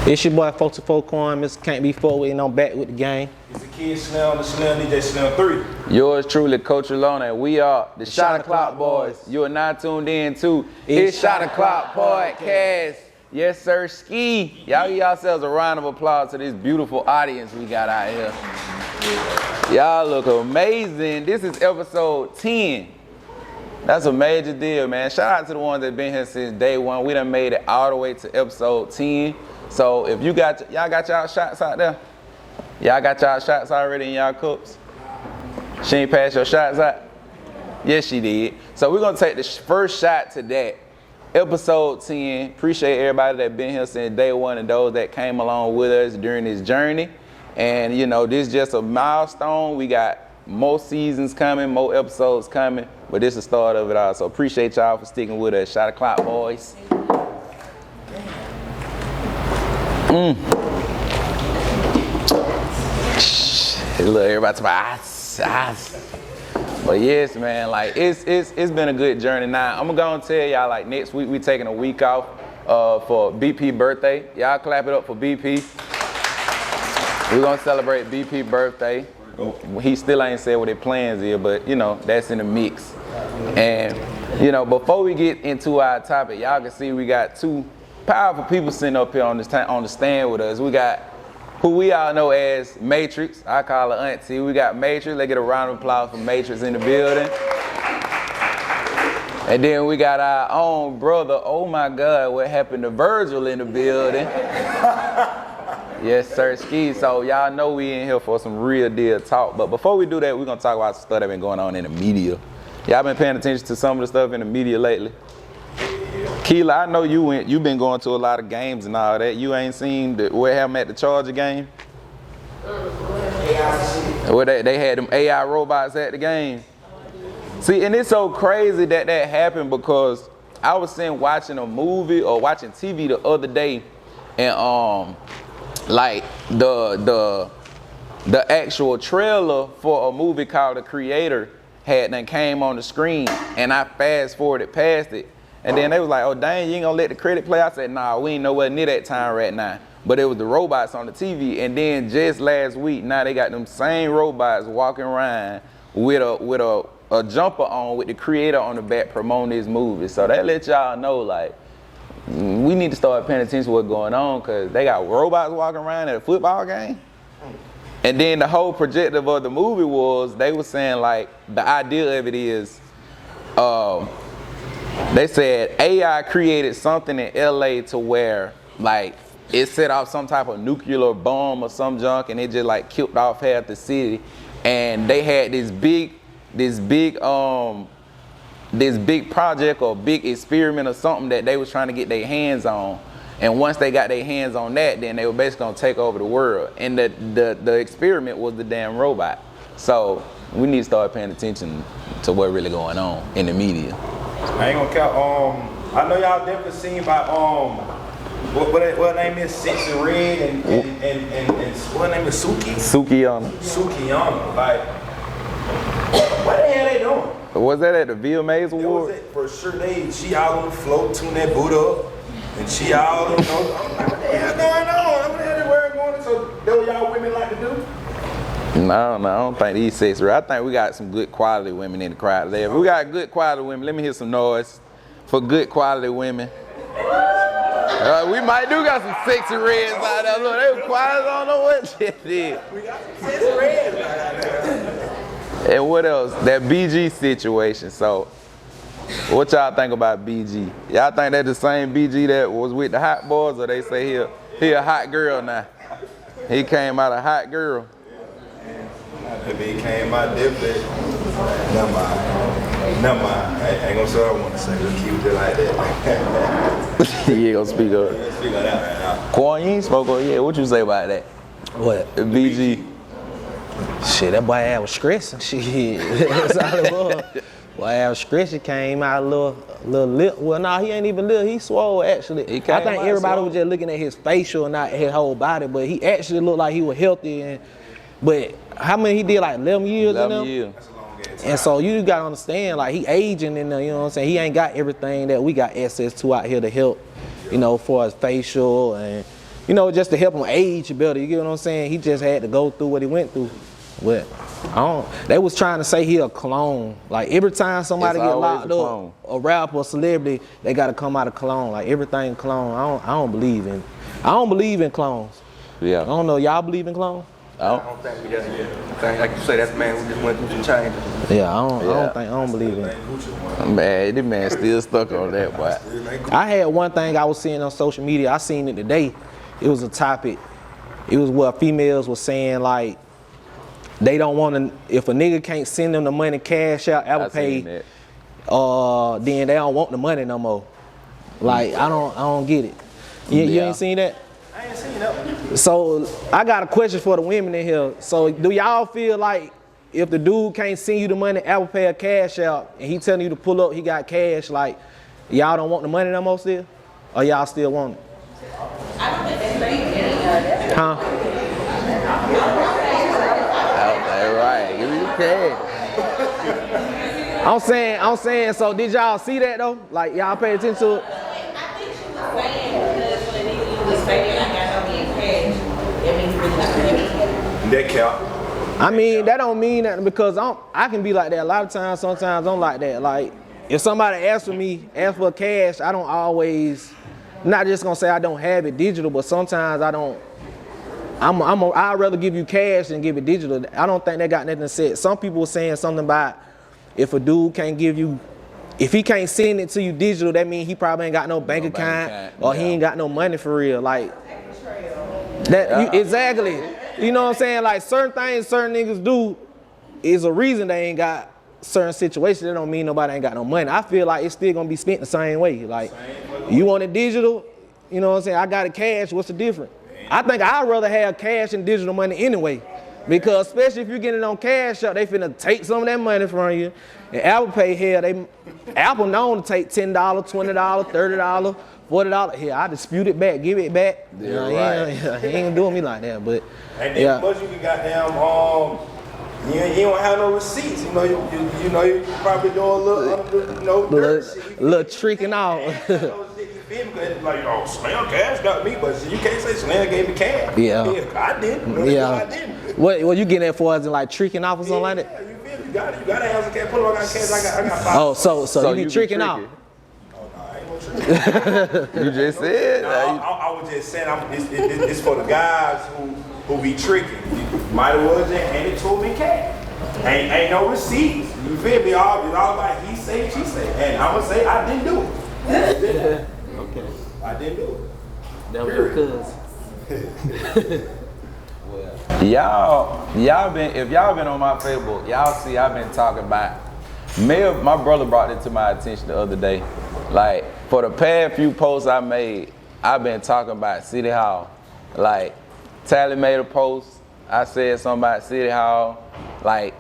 It's your boy 44 Coin, Mr. Can't Be Fucked With, and I'm back with the game. It's the Kid Slim, the Slim DJ Slim 3. Yours truly, Coach Alona, and we are the Shot O'Clock Boys. You are now tuned in to It's Shot O'Clock Podcast. Yes, sir, ski. Y'all give yourselves a round of applause to this beautiful audience we got out here. Y'all look amazing. This is episode 10. That's a major deal, man. Shout out to the ones that been here since day one. We done made it all the way to episode 10. So if y'all got y'all shots out there? Y'all got y'all shots already in y'all cups? She ain't passed your shots out? Yes, she did. So we're gonna take the first shot to that. Episode 10. Appreciate everybody that been here since day one and those that came along with us during this journey. And you know, this is just a milestone. We got more seasons coming, more episodes coming, but this is the start of it all. So appreciate y'all for sticking with us. Shot O'Clock Boys. Look, everybody to my eyes. But yes, man, like it's been a good journey. Now I'm gonna tell y'all, like, next week we taking a week off for BP birthday. Y'all clap it up for BP. We're gonna celebrate BP birthday. He still ain't said what his plans is, but you know, that's in the mix. And you know, before we get into our topic, y'all can see we got two powerful people sitting up here on the stand with us. We got who we all know as Matrix. I call her Auntie. We got Matrix. Let's get a round of applause for Matrix in the building. And then we got our own brother. Oh my God, what happened to Virgil in the building? Yes, sir, ski. So y'all know we in here for some real deal talk. But before we do that, we're gonna talk about some stuff that been going on in the media. Y'all been paying attention to some of the stuff in the media lately? Keela, I know you've been going to a lot of games and all that. You ain't seen what happened at the Charger game? Where they had them AI robots at the game. See, and it's so crazy that happened because I was watching a movie or watching TV the other day, and like the actual trailer for a movie called The Creator had done came on the screen, and I fast forwarded past it. And then they was like, oh, dang, you ain't gonna let the credit play? I said, nah, we ain't nowhere near that time right now. But it was the robots on the TV. And then just last week, now they got them same robots walking around with a jumper on with the creator on the back promoting this movie. So that let y'all know, like, we need to start paying attention to what's going on, because they got robots walking around at a football game. And then the whole projective of the movie was, they were saying, like, the idea of it is, they said AI created something in LA to where, like, it set off some type of nuclear bomb or some junk, and it just like killed off half the city. And they had this big project or big experiment or something that they was trying to get their hands on. And once they got their hands on that, then they were basically gonna take over the world. And the experiment was the damn robot. So we need to start paying attention to what's really going on in the media. I ain't gonna count. I know y'all definitely seen about what her name is, Six and Red, and what her name is, Sukiyama. Like, what the hell they doing? Was that at the VMAs award? It was for sure. She all on the float, tune that boot up, and she all, you know, I'm like, what the hell going on? What the hell they were going on? So that what y'all women like to do? No, I don't think these six. I think we got some good quality women in the crowd today. If we got good quality women, let me hear some noise for good quality women. We might do got some sexy reds out there. Look, they were quiet. I don't know what shit did. We got some sexy reds out there. And what else? That BG situation. So, what y'all think about BG? Y'all think that's the same BG that was with the hot boys, or they say he a hot girl now? He came out a hot girl. If he came out different, never mind. I ain't gonna say what I want to say. Let's keep it like that. You ain't gonna speak up. Speak on that right now. Quan, you ain't spoke up yet. What you say about that? What? The BG. Shit, that boy I was stressing. Shit, that's all it was. Boy, I was stressing. Came out a little lip. Well, nah, he ain't even little. He swole actually. I think everybody was just looking at his facial and not his whole body, but he actually looked like he was healthy. But how many he did, like 11 years? 11 years. That's a long ass time. And so you gotta understand, like, he aging in there, you know what I'm saying? He ain't got everything that we got access to out here to help, you know, for his facial and you know, just to help him age better. You get what I'm saying? He just had to go through what he went through. But they was trying to say he a clone. Like every time somebody get locked up, a rapper, a celebrity, they gotta come out of clone. Like everything clone. I don't believe in clones. Yeah. I don't know. Y'all believe in clones? I don't think we just, I think, like you say, that's a man who just went through some changes. Yeah, I don't believe in it. Man, this man still stuck on that, boy. I had one thing I was seeing on social media. I seen it today. It was a topic. It was what females were saying, like, they don't want to, if a nigga can't send them the money cash out, Apple Pay, then they don't want the money no more. Like, I don't get it. You ain't seen that? I ain't seen that. So I got a question for the women in here. So do y'all feel like if the dude can't send you the money, Apple Pay or cash out, and he telling you to pull up, he got cash, like y'all don't want the money no more still? Or y'all still want it? I don't think that's right. Huh? All right, give me the cash. I'm saying, so did y'all see that though? Like y'all pay attention to it? I think she was saying because when a nigga was saying I got no getting cash, that means he really got cash. That count. I mean, that don't mean that because I can be like that a lot of times. Sometimes I'm like that. Like if somebody asks for cash, I don't always, not just gonna say I don't have it digital, but sometimes I don't. I'd rather give you cash than give it digital. I don't think they got nothing to say. Some people were saying something about if a dude can't give you, if he can't send it to you digital, that means he probably ain't got no bank account or he ain't got no money for real. Like that, exactly. You know what I'm saying? Like certain things certain niggas do is a reason they ain't got certain situations. That don't mean nobody ain't got no money. I feel like it's still gonna be spent the same way. Like you want it digital, you know what I'm saying? I got it cash. What's the difference? I think I'd rather have cash and digital money anyway. Because especially if you get it on cash out, they finna take some of that money from you. And Apple Pay here, Apple known to take $10, $20, $30, $40. Here, I dispute it back, give it back. Yeah, He ain't doing me like that, but And then plus you can goddamn you don't have no receipts. You know you probably doing a little dirt shit. Little tricking out. Like, oh, Slam cash got me, but you can't say Slam gave me cash. Yeah. I didn't. Yeah. I didn't. What you getting at for as in like tricking off or something like that? Yeah, you feel me? You gotta have some cash. Pull up, I got cash. I got five. Oh, so you be tricking out. Oh, no, I ain't no tricking. You just said. No, I was just saying, it's for the guys who be tricking. Might as well just hand it to me cash. Ain't no receipts. You feel me? It's all like he say, she say. And I'm gonna say I didn't do it. Okay. I didn't do it. That was your cuz. If y'all been on my Facebook, y'all see I've been talking about my brother brought it to my attention the other day. Like for the past few posts I made, I've been talking about City Hall. Like Tally made a post, I said something about City Hall. Like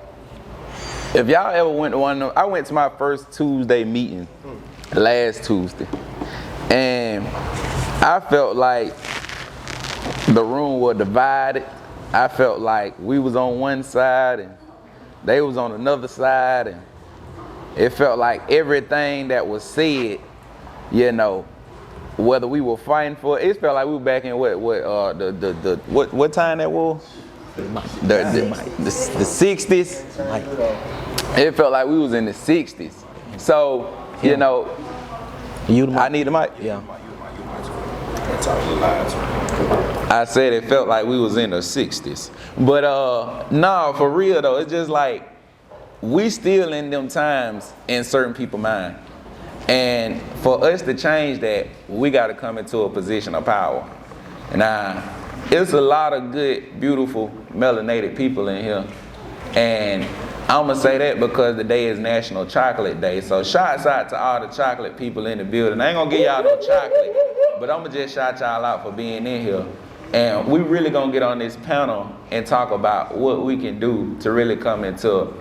if y'all ever went to one of them, I went to my first Tuesday meeting last Tuesday. And I felt like the room was divided. I felt like we was on one side and they was on another side, and it felt like everything that was said, you know, whether we were fighting for it felt like we were back in what time that was? The 60s. It felt like we was in the 60s. So, you know, I need a mic. Yeah. I said it felt like we was in the 60s. But no, for real though, it's just like we still in them times in certain people's mind. And for us to change that, we gotta come into a position of power. Now, it's a lot of good, beautiful, melanated people in here. And I'm gonna say that because today is National Chocolate Day. So shouts out to all the chocolate people in the building. I ain't gonna give y'all no chocolate, but I'm gonna just shout y'all out for being in here. And we really gonna get on this panel and talk about what we can do to really come into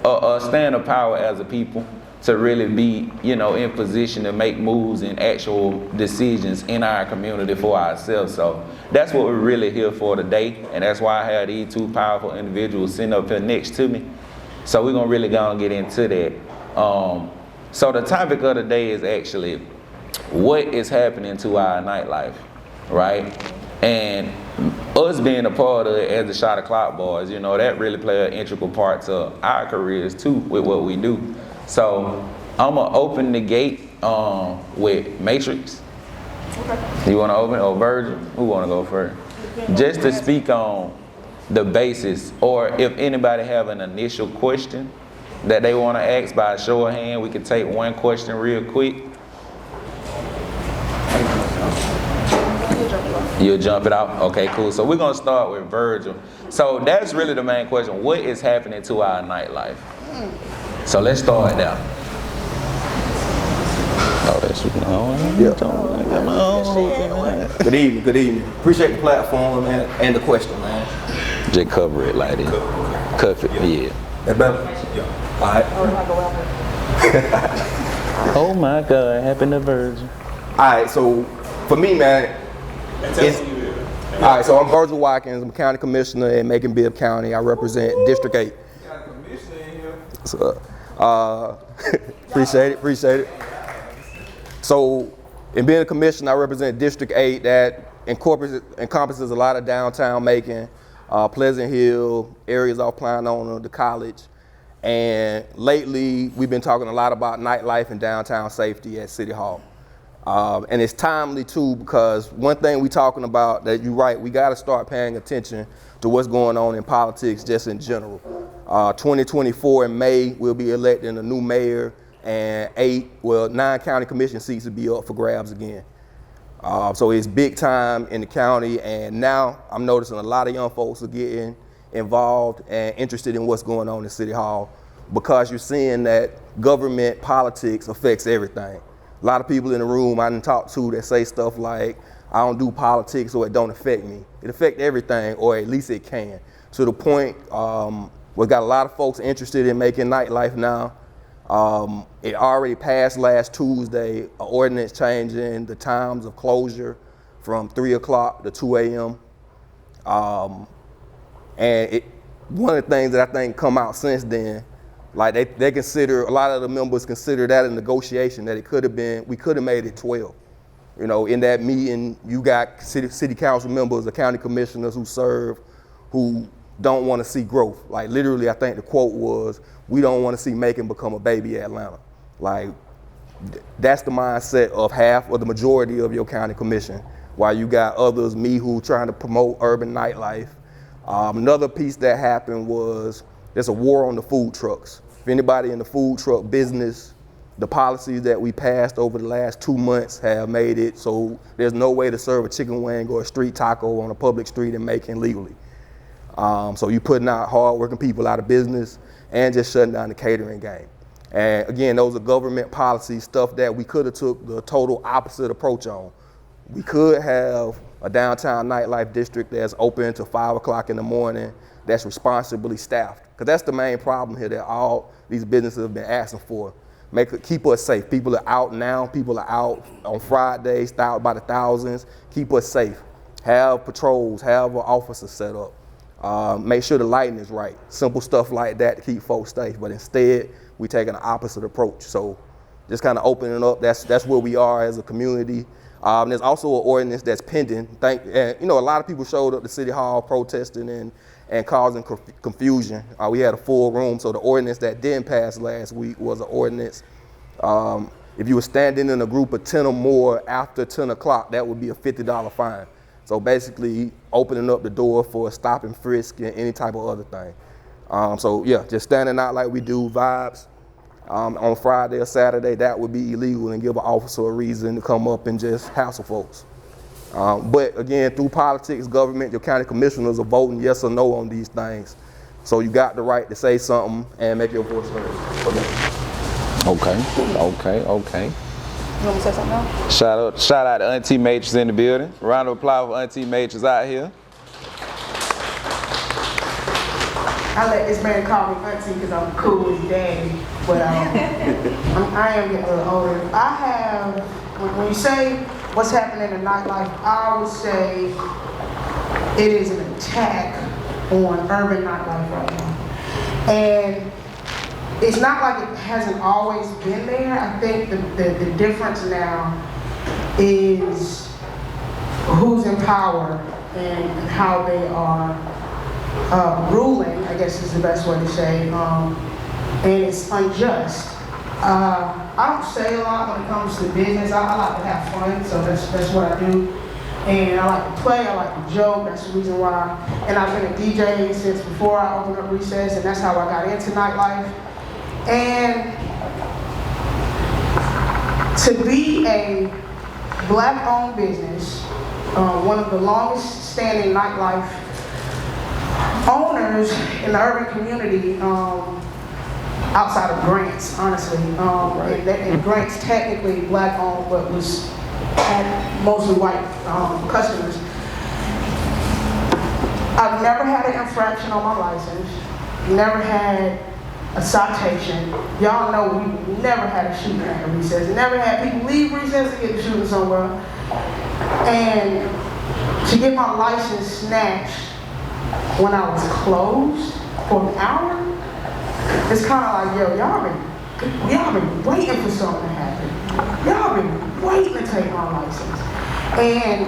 a stand of power as a people, to really be, you know, in position to make moves and actual decisions in our community for ourselves. So that's what we're really here for today. And that's why I have these two powerful individuals sitting up here next to me. So we're gonna really go and get into that. So the topic of the day is actually what is happening to our nightlife, right? And us being a part of it as the Shot O'Clock Boys, you know, that really play an integral part to our careers too with what we do. So I'm gonna open the gate with Matrix. Okay. You wanna open it, or Virgil? Who wanna go first? Just to speak on the basis, or if anybody have an initial question that they wanna ask by a show of hand, we can take one question real quick. You'll jump it out? Okay, cool. So we're gonna start with Virgil. So that's really the main question. What is happening to our nightlife? So let's start there. Oh, that's Good evening, good evening. Appreciate the platform, man, and the question, man. Just cover it like that. Cuff it, yeah. That better? Yeah. All right. Oh my God, happened to Virgil. All right, so for me, man, all right, so I'm Virgil Watkins. I'm county commissioner in Macon-Bibb County. I represent District 8. Got a commissioner in here. So, appreciate it. So, in being a commissioner, I represent District 8 that encompasses a lot of downtown Macon, Pleasant Hill, areas off Plano, the college. And lately, we've been talking a lot about nightlife and downtown safety at City Hall. And it's timely too, because one thing we talking about that you're right, we got to start paying attention to what's going on in politics just in general. 2024 in May, we'll be electing a new mayor, and 9 county commission seats will be up for grabs again. So it's big time in the county, and now I'm noticing a lot of young folks are getting involved and interested in what's going on in City Hall, because you're seeing that government politics affects everything. A lot of people in the room I didn't talk to that say stuff like, I don't do politics or it don't affect me. It affects everything, or at least it can. To the point, we've got a lot of folks interested in making nightlife now. It already passed last Tuesday, an ordinance changing the times of closure from 3 o'clock to 2 a.m. And one of the things that I think come out since then, like they consider, a lot of the members consider that a negotiation, that we could have made it 12. You know, in that meeting, you got city council members, the county commissioners who don't want to see growth. Like literally, I think the quote was, we don't want to see Macon become a baby Atlanta. Like, that's the mindset of half or the majority of your county commission, while you got others, me, who trying to promote urban nightlife. Another piece that happened was, there's a war on the food trucks. If anybody in the food truck business, the policies that we passed over the last 2 months have made it so there's no way to serve a chicken wing or a street taco on a public street in Macon legally. So you're putting out hardworking people out of business and just shutting down the catering game. And again, those are government policy stuff that we could have took the total opposite approach on. We could have a downtown nightlife district that's open until 5 o'clock in the morning, that's responsibly staffed. Because that's the main problem here that all these businesses have been asking for. Keep us safe. People are out now. People are out on Fridays, out by the thousands. Keep us safe. Have patrols, have an officer set up. Make sure the lighting is right. Simple stuff like that to keep folks safe. But instead, we taking an opposite approach. So just kind of opening up, that's where we are as a community. There's also an ordinance that's pending. A lot of people showed up to City Hall protesting and causing confusion. We had a full room, so the ordinance that didn't pass last week was an ordinance. If you were standing in a group of 10 or more after 10 o'clock, that would be a $50 fine. So basically opening up the door for a stop and frisk and any type of other thing. So yeah, just standing out like we do vibes. On Friday or Saturday, that would be illegal and give an officer a reason to come up and just hassle folks. But again, through politics, government, your county commissioners are voting yes or no on these things. So you got the right to say something and make your voice heard. Okay. You want me to say something now? Shout out to Auntie Matrix in the building. Round of applause for Auntie Matrix out here. I let this man call me auntie because I'm cool with daddy, but I am getting a little older. I have, when you say what's happening in nightlife, I would say it is an attack on urban nightlife right now. And it's not like it hasn't always been there. I think the difference now is who's in power and how they are ruling, I guess is the best way to say, and it's unjust. I don't say a lot when it comes to business. I like to have fun, so that's what I do. And I like to play, I like to joke, that's the reason why. And I've been a DJ since before I opened up Recess, and that's how I got into nightlife. And to be a black-owned business, one of the longest-standing nightlife owners in the urban community, outside of Grants, honestly. And Grants technically black-owned, but had mostly white customers. I've never had an infraction on my license, never had a citation. Y'all know we never had a shooting at a Recess. Never had people leave Recess to get to shooting somewhere. And to get my license snatched when I was closed for an hour, it's kind of like, yo, y'all been waiting for something to happen. Y'all been waiting to take my license. And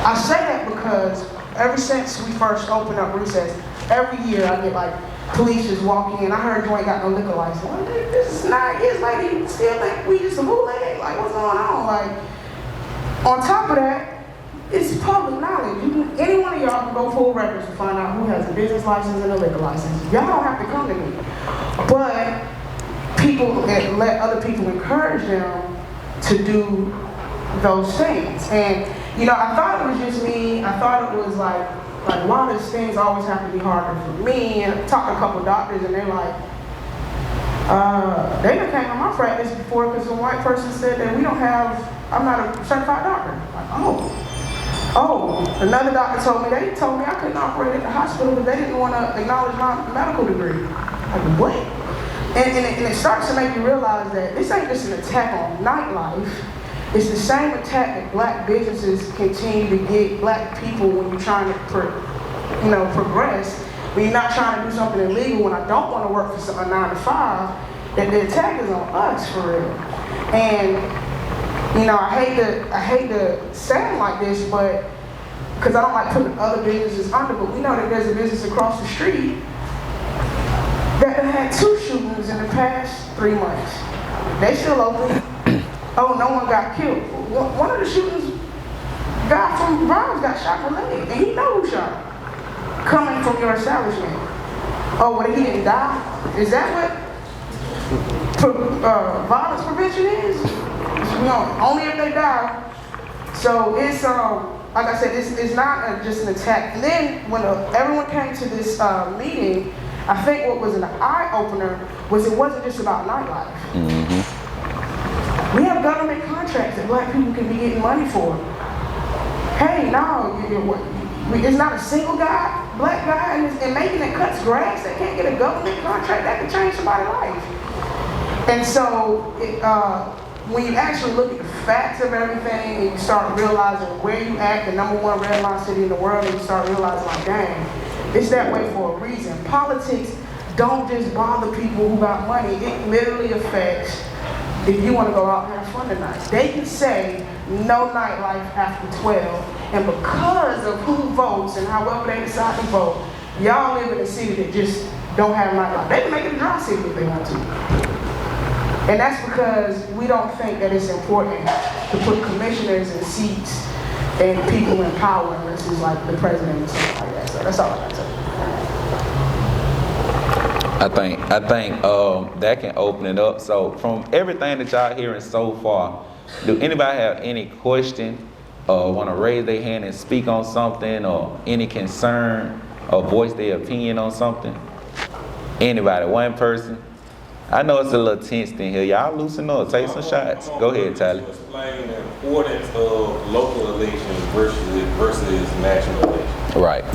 I say that because ever since we first opened up Recess, every year I get like police just walking in. I heard you ain't got no liquor license. Like, this is 9 years later, you still think we just a bootleg? Like, what's going on? Like, on top of that, it's public knowledge. Any one of y'all can go pull records to find out who has a business license and a liquor license. Y'all don't have to come to me. But people let other people encourage them to do those things. And I thought it was just me. I thought it was like why does things always have to be harder for me? And I talked to a couple doctors and they're like, they done came to my practice before because some white person said that I'm not a certified doctor. Like, oh, another doctor told me I couldn't operate at the hospital because they didn't want to acknowledge my medical degree. Like, what? And it starts to make you realize that this ain't just an attack on nightlife. It's the same attack that black businesses continue to get black people when you're trying to progress. When you're not trying to do something illegal, when I don't want to work for a 9 to 5, that the attack is on us for real. And I hate to sound like this, but because I don't like putting other businesses under, but we know that there's a business across the street that had 2 shootings in the past 3 months. They still open. Oh, no one got killed. One of the shootings, guy from Browns got shot in the leg, and he know who shot him. Coming from your establishment. Oh, well, he didn't die? Is that what violence prevention is? Only if they die. So it's like I said, it's not just an attack. And then when everyone came to this meeting, I think what was an eye opener was it wasn't just about nightlife. Mm-hmm. We have government contracts that black people can be getting money for. Hey, no, it's not a single guy, black guy, and making that cuts grass that can't get a government contract that could change somebody's life. And so when you actually look at the facts of everything and you start realizing where you at, the #1 red line city in the world, and you start realizing like, dang, it's that way for a reason. Politics don't just bother people who got money. It literally affects if you want to go out and have fun tonight. They can say no nightlife after 12, and because of who votes and however they decide to vote, y'all live in a city that just don't have nightlife. They can make it a dry city if they want to. And that's because we don't think that it's important to put commissioners in seats and people in power unless it's like the president and stuff like that. So that's all I got to say. I think that can open it up. So from everything that y'all hearing so far, do anybody have any question or want to raise their hand and speak on something, or any concern or voice their opinion on something? Anybody, one person? I know it's a little tense in here. Y'all loosen up, take some shots. Go ahead, Tyler. Explain the importance of local elections versus national elections. Right.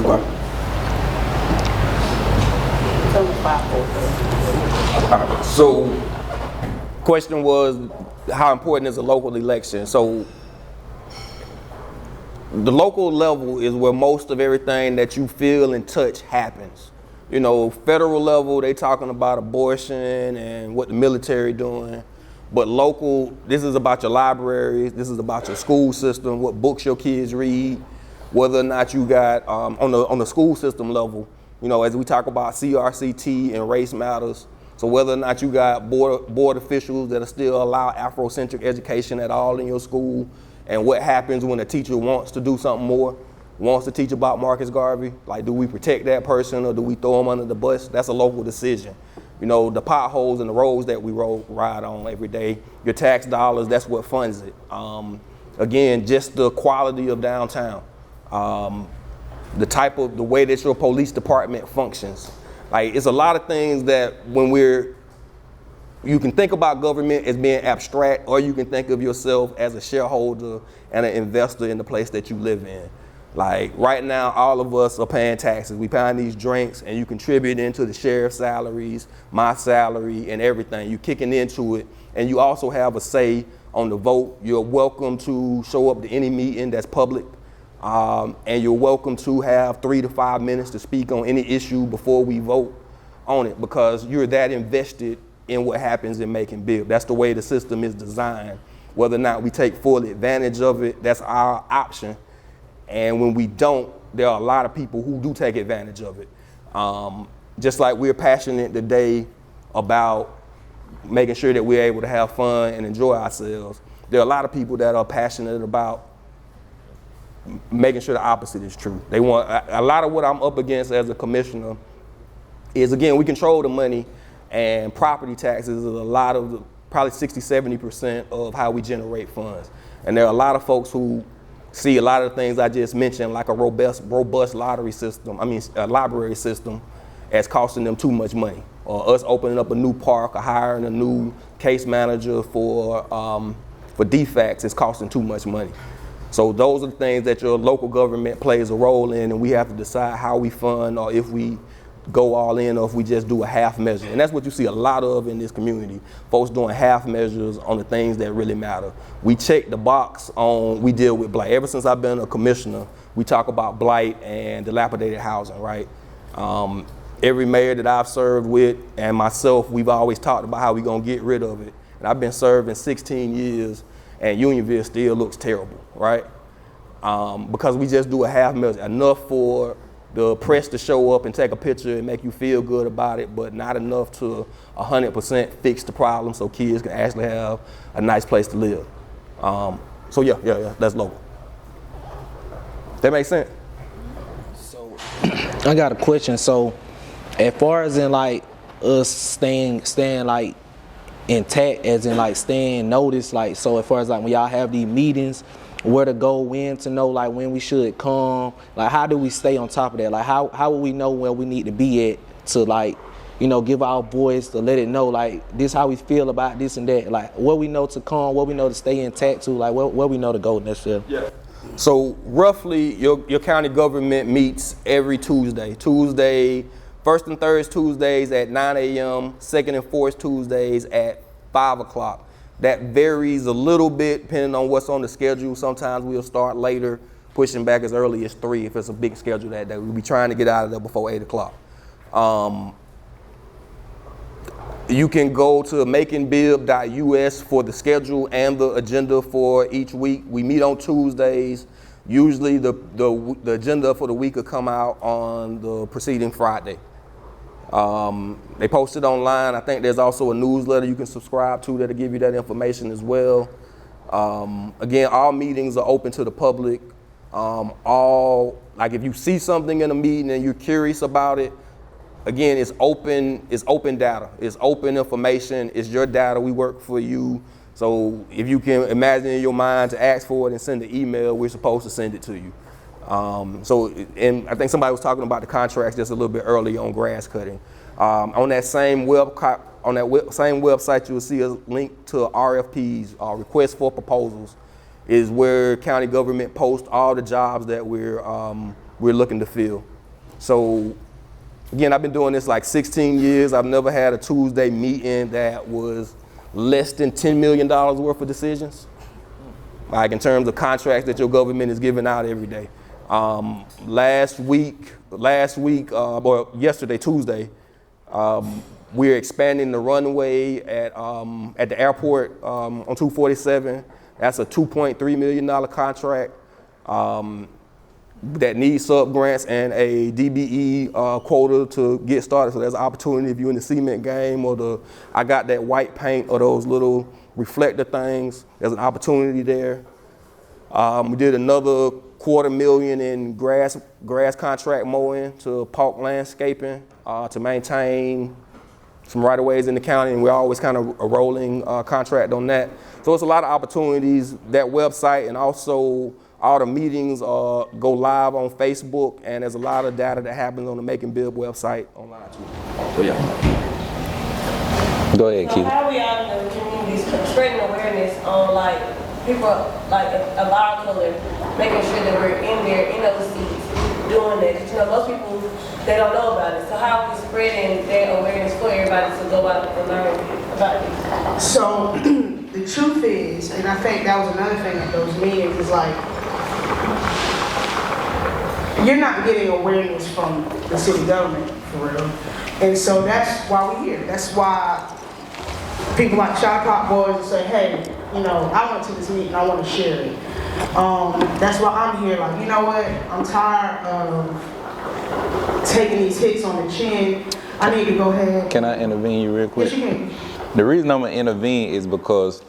So, question was, how important is a local election? So, the local level is where most of everything that you feel and touch happens. Federal level, they talking about abortion and what the military doing. But local, this is about your libraries, this is about your school system, what books your kids read, whether or not you got, on the school system level, you know, as we talk about CRCT and race matters, so whether or not you got board officials that still allow Afrocentric education at all in your school, and what happens when a teacher wants to do something more, wants to teach about Marcus Garvey, like do we protect that person or do we throw them under the bus? That's a local decision. You know, the potholes and the roads that we ride on every day, your tax dollars, that's what funds it. Again, just the quality of downtown, the way that your police department functions. Like, it's a lot of things that you can think about government as being abstract, or you can think of yourself as a shareholder and an investor in the place that you live in. Like right now, all of us are paying taxes. We paying these drinks and you contribute into the sheriff's salaries, my salary and everything. You kicking into it. And you also have a say on the vote. You're welcome to show up to any meeting that's public. And you're welcome to have 3 to 5 minutes to speak on any issue before we vote on it, because you're that invested in what happens in Macon Bibb. That's the way the system is designed. Whether or not we take full advantage of it, that's our option. And when we don't, there are a lot of people who do take advantage of it. Just like we're passionate today about making sure that we're able to have fun and enjoy ourselves, there are a lot of people that are passionate about making sure the opposite is true. They want, a lot of what I'm up against as a commissioner is, again, we control the money, and property taxes is a lot of, probably 60-70% of how we generate funds. And there are a lot of folks who see a lot of the things I just mentioned, like a robust library system, as costing them too much money. Or us opening up a new park or hiring a new case manager for defects is costing too much money. So those are the things that your local government plays a role in, and we have to decide how we fund, or if we go all in, or if we just do a half measure. And that's what you see a lot of in this community, folks doing half measures on the things that really matter. We check the box on, we deal with blight. Ever since I've been a commissioner, we talk about blight and dilapidated housing, right? Every mayor that I've served with and myself, we've always talked about how we're gonna get rid of it. And I've been serving 16 years and Unionville still looks terrible, right? Because we just do a half measure, enough for the press to show up and take a picture and make you feel good about it, but not enough to 100% fix the problem so kids can actually have a nice place to live. So yeah, that's local. That makes sense? So I got a question. So as far as in like us staying like intact, as in like staying noticed, like, so as far as like when y'all have these meetings, where to go, when to know, like when we should come, like how do we stay on top of that? Like how will we know where we need to be at to, like, you know, give our voice, to let it know, like, this how we feel about this and that, like what we know to come, what we know to stay intact to, like where we know to go necessarily. Yeah. So roughly your county government meets every Tuesday, first and third Tuesdays at 9 a.m., second and fourth Tuesdays at 5 o'clock. That varies a little bit depending on what's on the schedule. Sometimes we'll start later, pushing back as early as 3 if it's a big schedule that day. We'll be trying to get out of there before 8 o'clock. You can go to maconbibb.us for the schedule and the agenda for each week. We meet on Tuesdays. Usually the agenda for the week will come out on the preceding Friday. They post it online. I think there's also a newsletter you can subscribe to that'll give you that information as well. Again, all meetings are open to the public. Like if you see something in a meeting and you're curious about it, again, it's open data. It's open information. It's your data. We work for you. So if you can imagine in your mind to ask for it and send an email, we're supposed to send it to you. And I think somebody was talking about the contracts just a little bit earlier on grass cutting. On that same website, you'll see a link to RFPs, requests for proposals, is where county government posts all the jobs that we're looking to fill. So again, I've been doing this like 16 years. I've never had a Tuesday meeting that was less than $10 million worth of decisions, like in terms of contracts that your government is giving out every day. Yesterday, Tuesday, We're expanding the runway at the airport on 247. That's a $2.3 million contract that needs sub grants and a DBE quota to get started. So there's an opportunity if you're in the cement game or I got that white paint or those little reflector things. There's an opportunity there. We did another $250,000 in grass contract mowing to Park Landscaping to maintain some right-of-ways in the county, and we're always kind of a rolling contract on that. So it's a lot of opportunities. That website and also all the meetings go live on Facebook, and there's a lot of data that happens on the Make and Build website online too. So yeah. Go ahead, So Keith. how we out in the communities spreading awareness on like people like of our color, making sure that we're in there in those seats doing that? 'Cause, you know, most people they don't know about it. So how are we spreading that awareness for everybody to go out and learn about it? So the truth is, and I think that was another thing at those meetings, is like, you're not getting awareness from the city government, for real. And so that's why we're here. That's why people like Shot Clock Boys will say, hey, you know, I went to this meeting, I want to share it. That's why I'm here, like, you know what, I'm tired of taking these hits on the chin. I need to go ahead. Can I intervene you real quick? Yes, you can. The reason I'm gonna intervene is because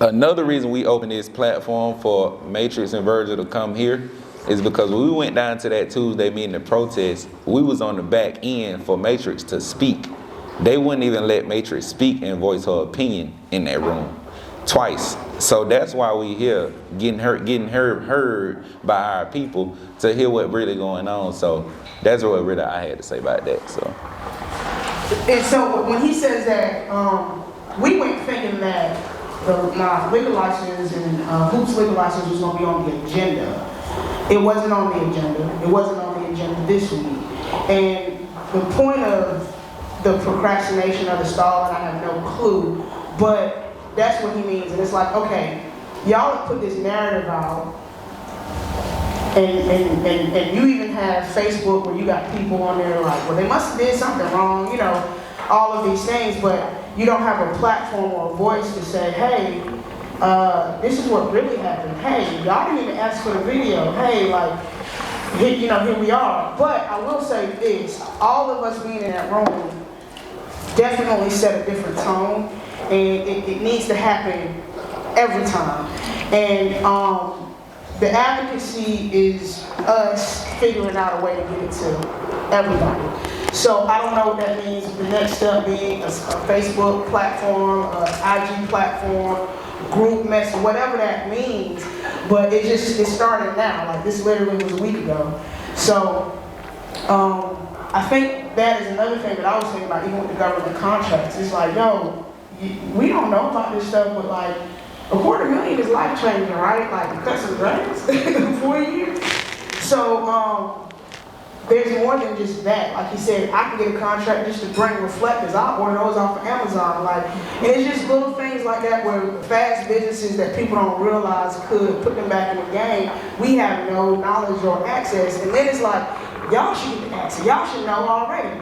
another reason we opened this platform for Matrix and Virgil to come here is because when we went down to that Tuesday meeting to protest, we was on the back end for Matrix to speak. They wouldn't even let Matrix speak and voice her opinion in that room twice. So that's why we here getting heard by our people to hear what really going on. So that's what really I had to say about that. So. And so when he says that, we went thinking that my liquor license and Hoops liquor license was going to be on the agenda. It wasn't on the agenda. It wasn't on the agenda this week. And the point of the procrastination or the stalling, I have no clue, but that's what he means. And it's like, okay, y'all have put this narrative out, and you even have Facebook where you got people on there like, well, they must have did something wrong, you know, all of these things, but you don't have a platform or a voice to say, hey, this is what really happened. Hey, y'all didn't even ask for the video. Hey, like, here we are. But I will say this, all of us being in that room definitely set a different tone, and it needs to happen every time. And the advocacy is us figuring out a way to get it to everybody. So I don't know what that means. The next step being a Facebook platform, IG platform, group message, whatever that means. But it started now. Like this literally was a week ago. So I think that is another thing that I was thinking about, even with the government contracts. It's like, yo, we don't know about this stuff, but like, $250,000 is life changing, right? Like cutting grass in 4 years. So there's more than just that. Like he said, I can get a contract just to bring reflectors. I'll order those off of Amazon. Like, and it's just little things like that where fast businesses that people don't realize could put them back in the game. We have no knowledge or access. And then it's like, y'all should get the access. Y'all should know already.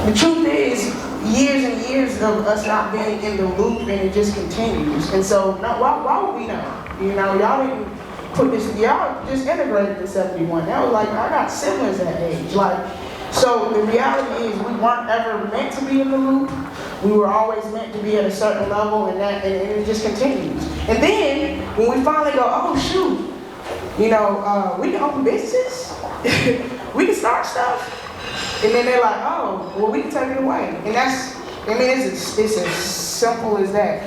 The truth is, years and years of us not being in the loop, and it just continues. And so, why would we know? You know, y'all didn't put this, y'all just integrated in 71. That was like, I got siblings that age. Like, so the reality is we weren't ever meant to be in the loop. We were always meant to be at a certain level, and it just continues. And then, when we finally go, oh shoot, you know, we can open businesses, we can start stuff. And then they're like, oh, well, we can take it away. And that's, I mean, it's as simple as that.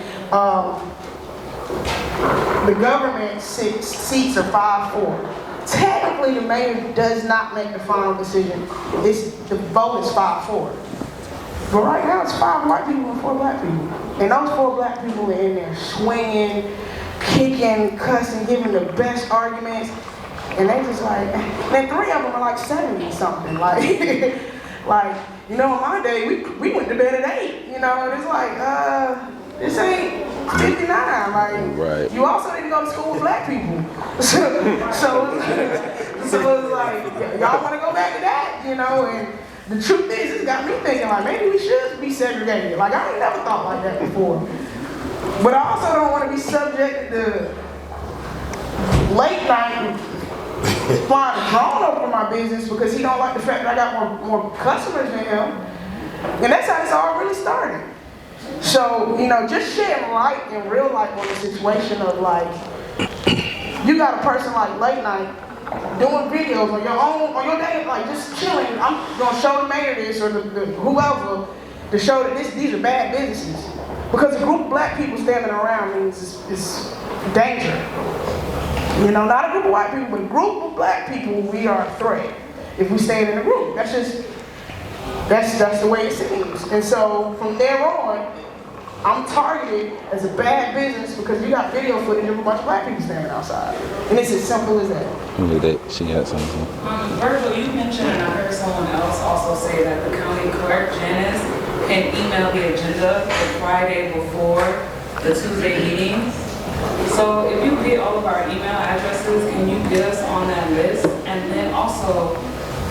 The government seats are 5-4. Technically, the mayor does not make the final decision. The vote is 5-4. But right now, it's 5 white people and 4 black people. And those 4 black people are in there swinging, kicking, cussing, giving the best arguments. And they just like, then 3 of them are like 70 something. Like, like, you know, in my day, we went to bed at 8. You know, and it's like, this ain't 59. Like, right. You also need to go to school with black people. So it's like, y'all want to go back to that, you know? And the truth is, it's got me thinking like maybe we should be segregated. Like I ain't never thought like that before. But I also don't want to be subjected to late night flying a drone over my business because he don't like the fact that I got more customers than him. And that's how this all really started. So, you know, just shedding light in real life on the situation of like, you got a person like late night doing videos on your day, like just chilling. I'm gonna show the mayor this or the whoever to show that these are bad businesses. Because a group of black people standing around means it's danger. You know, not a group of white people, but a group of black people, we are a threat if we stand in a group. That's the way it seems. And so from there on, I'm targeted as a bad business because you got video footage of a bunch of black people standing outside. And it's as simple as that. Look at that. She had something. Virgil, you mentioned, and I heard someone else also say that the county clerk, Janice, can email the agenda the Friday before the Tuesday meetings. So if you get all of our email addresses, can you get us on that list? And then also,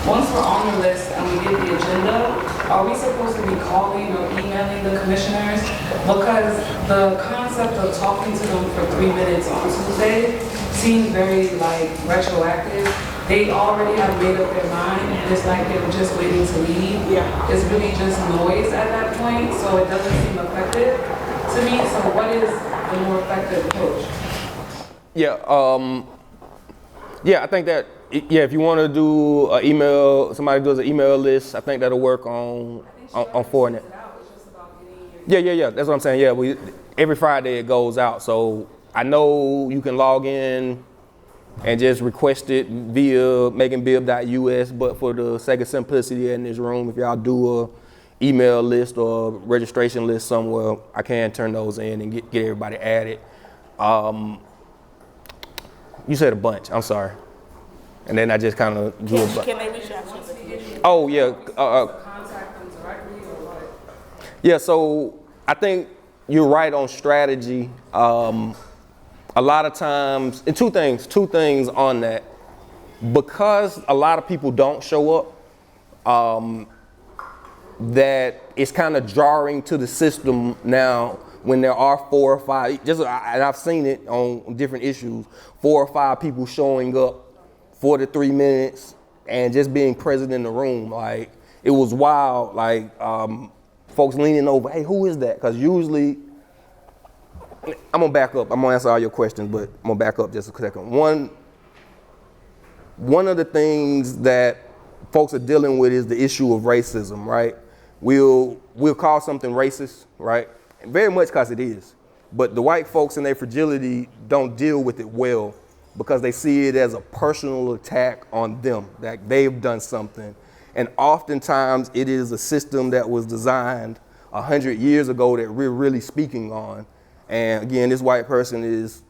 once we're on the list and we get the agenda, are we supposed to be calling or emailing the commissioners? Because the concept of talking to them for 3 minutes on Tuesday seems very like retroactive. They already have made up their mind and it's like they were just waiting to leave. Yeah. It's really just noise at that point, so it doesn't seem effective to me. So what is the more effective approach? Yeah, I think that, if you want to do an email, somebody does an email list, I think that'll work on Fortinet. Yeah, that's what I'm saying. Yeah, every Friday it goes out. So I know you can log in and just request it via makingbibb.us, but for the sake of simplicity in this room, if y'all do a email list or registration list somewhere, I can turn those in and get everybody added. You said a bunch, I'm sorry. And then I just kind of drew a bunch. Can they reach out to you? Oh, yeah. Contact them directly or what? Yeah, so I think you're right on strategy. A lot of times, and two things on that. Because a lot of people don't show up, that it's kind of jarring to the system now when there are 4 or 5, and I've seen it on different issues, 4 or 5 people showing up for the 3 minutes and just being present in the room. Like, it was wild, like folks leaning over, hey, who is that? Because usually, I'm gonna back up, I'm gonna answer all your questions, but I'm gonna back up just a second. One of the things that folks are dealing with is the issue of racism, right? We'll call something racist, right? And very much because it is. But the white folks in their fragility don't deal with it well because they see it as a personal attack on them, that they've done something. And oftentimes it is a system that was designed 100 years ago that we're really speaking on. And again, this white person has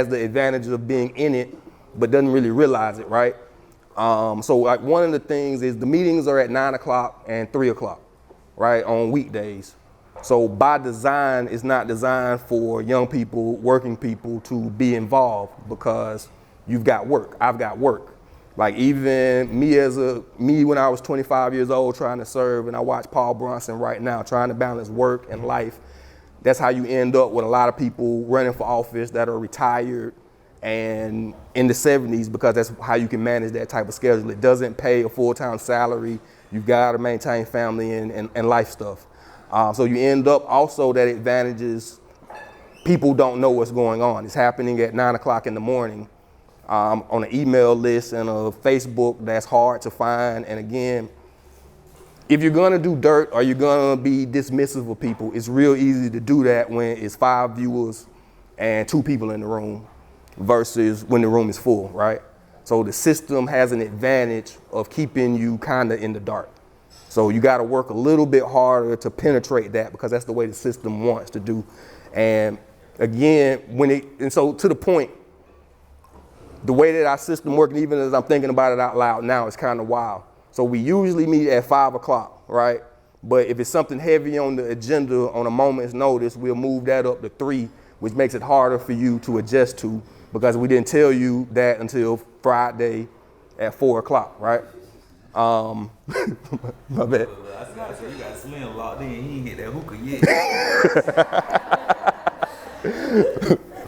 the advantage of being in it, but doesn't really realize it, right? So like one of the things is the meetings are at 9 o'clock and 3 o'clock, right, on weekdays. So by design, it's not designed for young people, working people to be involved because you've got work, I've got work. Like even me when I was 25 years old trying to serve, and I watch Paul Bronson right now trying to balance work and life. That's how you end up with a lot of people running for office that are retired and in the 70s because that's how you can manage that type of schedule. It doesn't pay a full-time salary. You've got to maintain family and life stuff. So you end up also that advantages, people don't know what's going on. It's happening at 9 o'clock in the morning on an email list and a Facebook that's hard to find. And again, if you're gonna do dirt or you're gonna be dismissive of people, it's real easy to do that when it's 5 viewers and 2 people in the room versus when the room is full, right? So the system has an advantage of keeping you kind of in the dark. So you got to work a little bit harder to penetrate that because that's the way the system wants to do. And again, and so to the point, the way that our system works, even as I'm thinking about it out loud now, it's kind of wild. So we usually meet at 5 o'clock, right? But if it's something heavy on the agenda on a moment's notice, we'll move that up to 3, which makes it harder for you to adjust to because we didn't tell you that until Friday at 4 o'clock, right? My bad. You got Slim locked in. He ain't hit that hookah yet.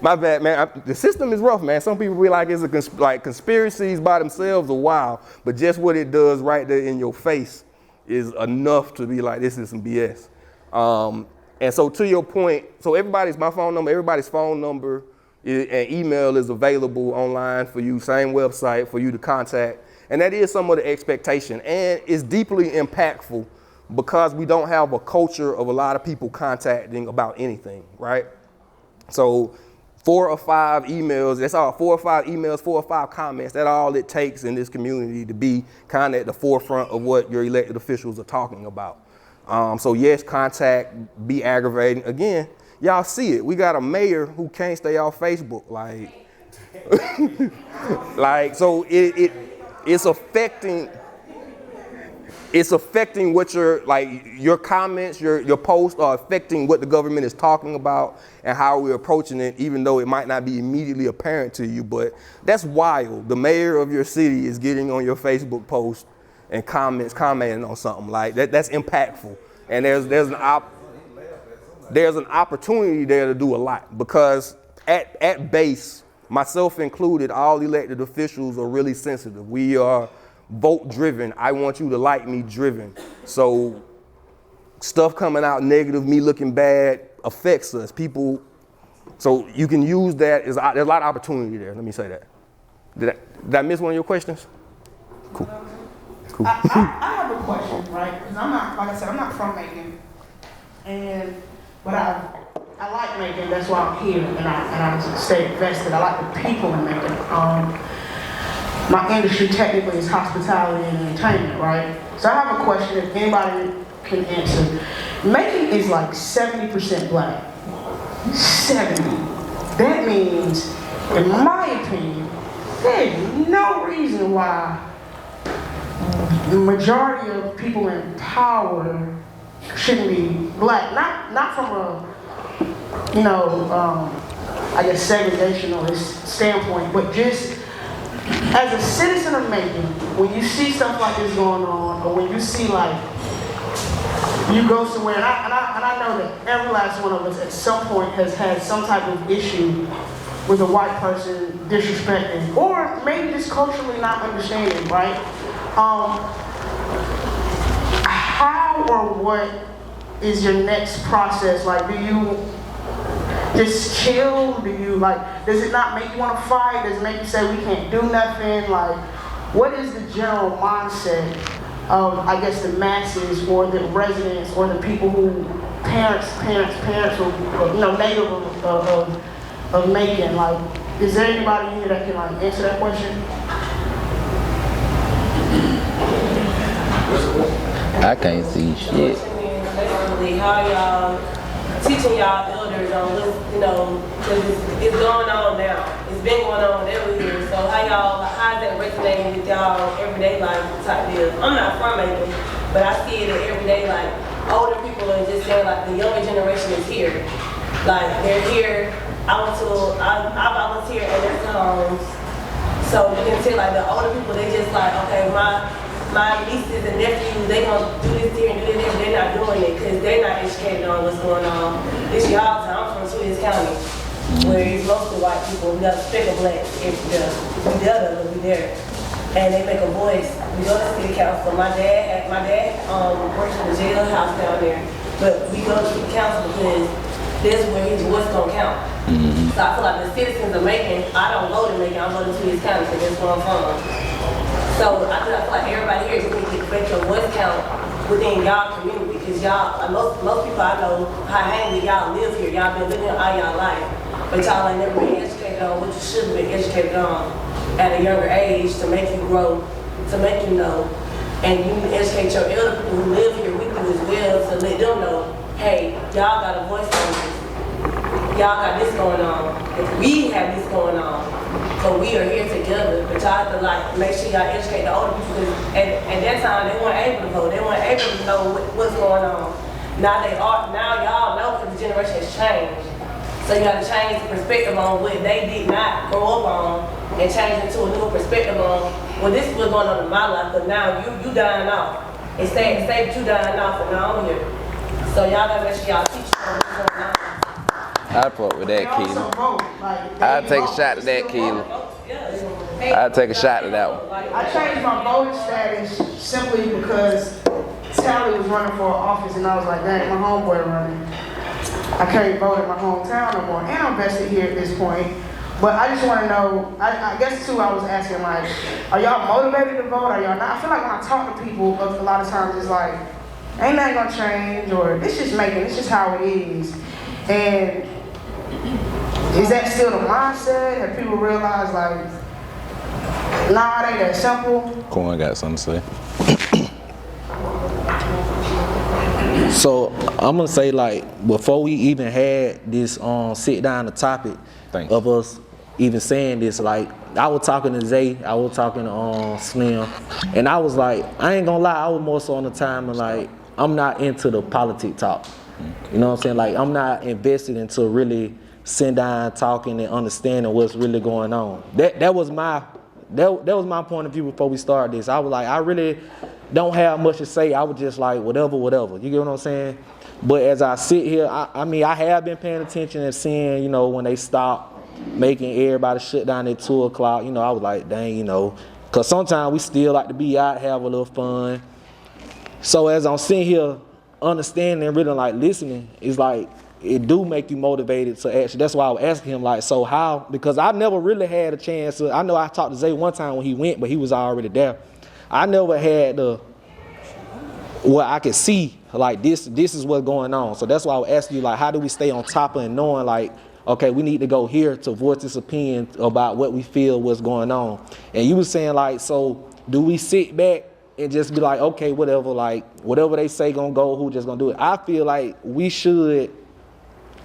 My bad, man. The system is rough, man. Some people be like, it's like conspiracies by themselves are wild, but just what it does right there in your face is enough to be like, this is some BS. And so to your point, so my phone number, everybody's phone number and email is available online for you, same website for you to contact. And that is some of the expectation. And it's deeply impactful because we don't have a culture of a lot of people contacting about anything, right? So 4 or 5 emails, that's all, 4 or 5 emails, 4 or 5 comments, that's all it takes in this community to be kind of at the forefront of what your elected officials are talking about. So yes, contact, be aggravating. Again, y'all see it. We got a mayor who can't stay off Facebook. So it's affecting what your comments, your posts are affecting what the government is talking about and how we're approaching it, even though it might not be immediately apparent to you. But that's wild. The mayor of your city is getting on your Facebook post and commenting on something like that. That's impactful. And there's an opportunity there to do a lot, because at base, myself included, all elected officials are really sensitive. We are vote driven. I want you to like me driven. So stuff coming out negative, me looking bad, affects us. People, so you can use that. There's a lot of opportunity there. Let me say that. Did I miss one of your questions? Cool. I have a question, right? Because I'm not, like I said, I'm not from Macon, but I like Macon. That's why I'm here, and I stay invested. I like the people in Macon. My industry technically is hospitality and entertainment, right? So I have a question if anybody can answer. Macon is like 70% black. 70. That means, in my opinion, there's no reason why the majority of people in power shouldn't be black. Not from a, I guess segregationalist standpoint, but just as a citizen of Macon, when you see stuff like this going on, or when you see you go somewhere, and I know that every last one of us at some point has had some type of issue with a white person disrespecting, or maybe just culturally not understanding, right? How or what is your next process? Do you just chill? Do you does it not make you want to fight? Does it make you say we can't do nothing? What is the general mindset of, I guess, the masses or the residents or the people who, parents or, native of Macon? Is there anybody here that can answer that question? I can't see shit. Basically, how y'all teaching y'all elders on what's, because it's going on now. It's been going on every year. So how's that resonating with y'all everyday life type deal? I'm not from Macon, but I see it in everyday life. Older people are just saying the younger generation is here. They're here. I volunteer at their homes. So you can tell the older people, they just okay, my nieces and nephews, they gonna do this here and do this here, but they're not doing it because they're not educated on what's going on. It's y'all time. I'm from Sweetest County, where it's mostly white people. We got a speck of black everywhere. We there. And they make a voice. We go to city council. My dad works in the jailhouse down there. But we go to city council because that's where his voice gonna count. So I feel like the citizens of Macon, I don't vote in Macon, I vote in Sweetest County because that's where I'm from. So I feel like everybody here just needs to make your voice count within y'all community, because y'all, most people I know, y'all live here, y'all been living here all y'all life, but y'all ain't never been educated on what you should have been educated on at a younger age to make you grow, to make you know, and you need to educate your elder people who live here with you as well to let them know, hey, y'all got a voice on this, y'all got this going on, if we have this going on. So we are here together, but y'all have to make sure y'all educate the older people, because at that time they weren't able to vote. They weren't able to know what's going on. Now they are. Now y'all know, because the generation has changed. So you got to change the perspective on what they did not grow up on, and change it to a new perspective on well, this is what's going on in my life, because now you dying off. It's saying that you dying off, and now I'm here. So y'all gotta make sure y'all teach them what's going on. I fuck with that, Keely. I'll take a shot at that, Keely. I'll take a shot at that one. I changed my voting status simply because Tally was running for office, and I was like, dang, my homeboy running. I can't vote in my hometown no more, and I'm vested here at this point. But I just want to know, I guess too, I was asking like, are y'all motivated to vote? Are y'all not? I feel like when I talk to people, a lot of times it's like, ain't nothing gonna change, or this just how it is. And is that still the mindset? Have people realized like, nah, it ain't that simple? Corn got something to say. So I'm gonna say, like, before we even had this sit down the topic of us even saying this, like, I was talking to Zay, I was talking to Slim, and I was like, I ain't gonna lie, I was more so on the time and like, I'm not into the politic talk. You know what I'm saying? Like, I'm not invested into really sitting down, talking and understanding what's really going on. That was my point of view before we started this. I was like, I really don't have much to say. I was just like, whatever. You get what I'm saying? But as I sit here, I mean, I have been paying attention and seeing, you know, when they stop making everybody shut down at 2 o'clock, you know, I was like, dang, you know, because sometimes we still like to be out, have a little fun. So as I'm sitting here understanding and really like listening, it's like, it do make you motivated to actually, that's why I was asking him, like, so how, because I never really had a chance to, I know I talked to Zay one time when he went, but he was already there. I never had where I could see, like, this is what's going on. So that's why I was asking you, like, how do we stay on top of and knowing, like, okay, we need to go here to voice this opinion about what we feel what's going on. And you were saying, like, so do we sit back and just be like, okay, whatever, like, whatever they say gonna go, who just gonna do it? I feel like we should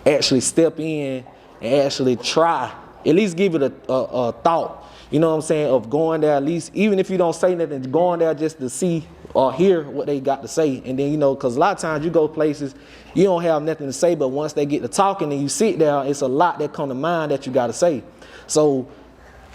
actually step in and actually try, at least give it a thought, you know what I'm saying, of going there at least, even if you don't say nothing, going there just to see or hear what they got to say. And then, you know, because a lot of times you go places, you don't have nothing to say, but once they get to talking and you sit there, it's a lot that come to mind that you got to say. So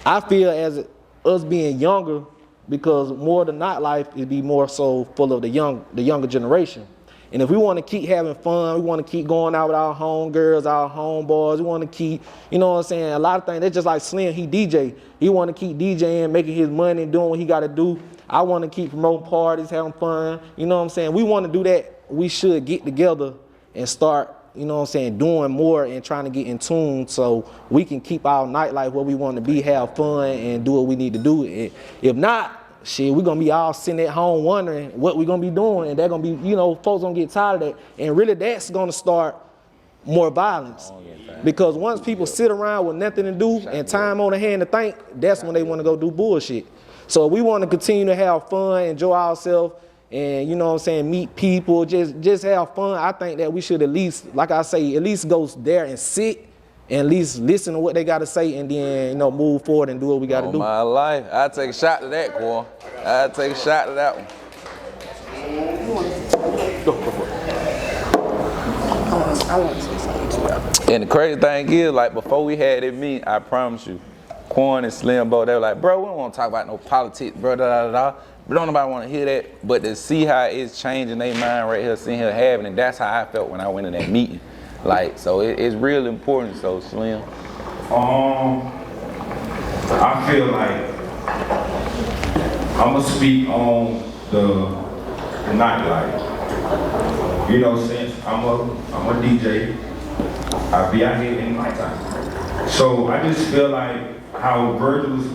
I feel as us being younger, because more than nightlife, it'd be more so full of the younger generation. And if we want to keep having fun, we want to keep going out with our homegirls, our homeboys, we want to keep, you know what I'm saying, a lot of things, that's just like Slim, he DJ. He want to keep DJing, making his money, doing what he got to do. I want to keep promoting parties, having fun, you know what I'm saying. We want to do that. We should get together and start, you know what I'm saying, doing more and trying to get in tune so we can keep our nightlife where we want to be, have fun, and do what we need to do. If not, shit, we're going to be all sitting at home wondering what we're going to be doing, and they're going to be, you know, folks going to get tired of that. And really that's going to start more violence. Because once people sit around with nothing to do and time on their hand to think, that's when they want to go do bullshit. So we want to continue to have fun, enjoy ourselves, and, you know what I'm saying, meet people, just have fun. I think that we should at least, like I say, at least go there and sit and at least listen to what they got to say, and then, you know, move forward and do what we got to do. My life. I'll take a shot to that, Quan. I'll take a shot to that one. I want to say something. And the crazy thing is, like, before we had it meet, I promise you, Quan and Slim, bro, they were like, bro, we don't want to talk about no politics, bro, da. But don't nobody want to hear that. But to see how it's changing their mind right here, seeing here having it, that's how I felt when I went in that meeting. Like, so it's real important, so Slim. I feel like I'm gonna speak on the nightlife. You know, since I'm a DJ, I be out here in the nighttime. So I just feel like how Virgil's,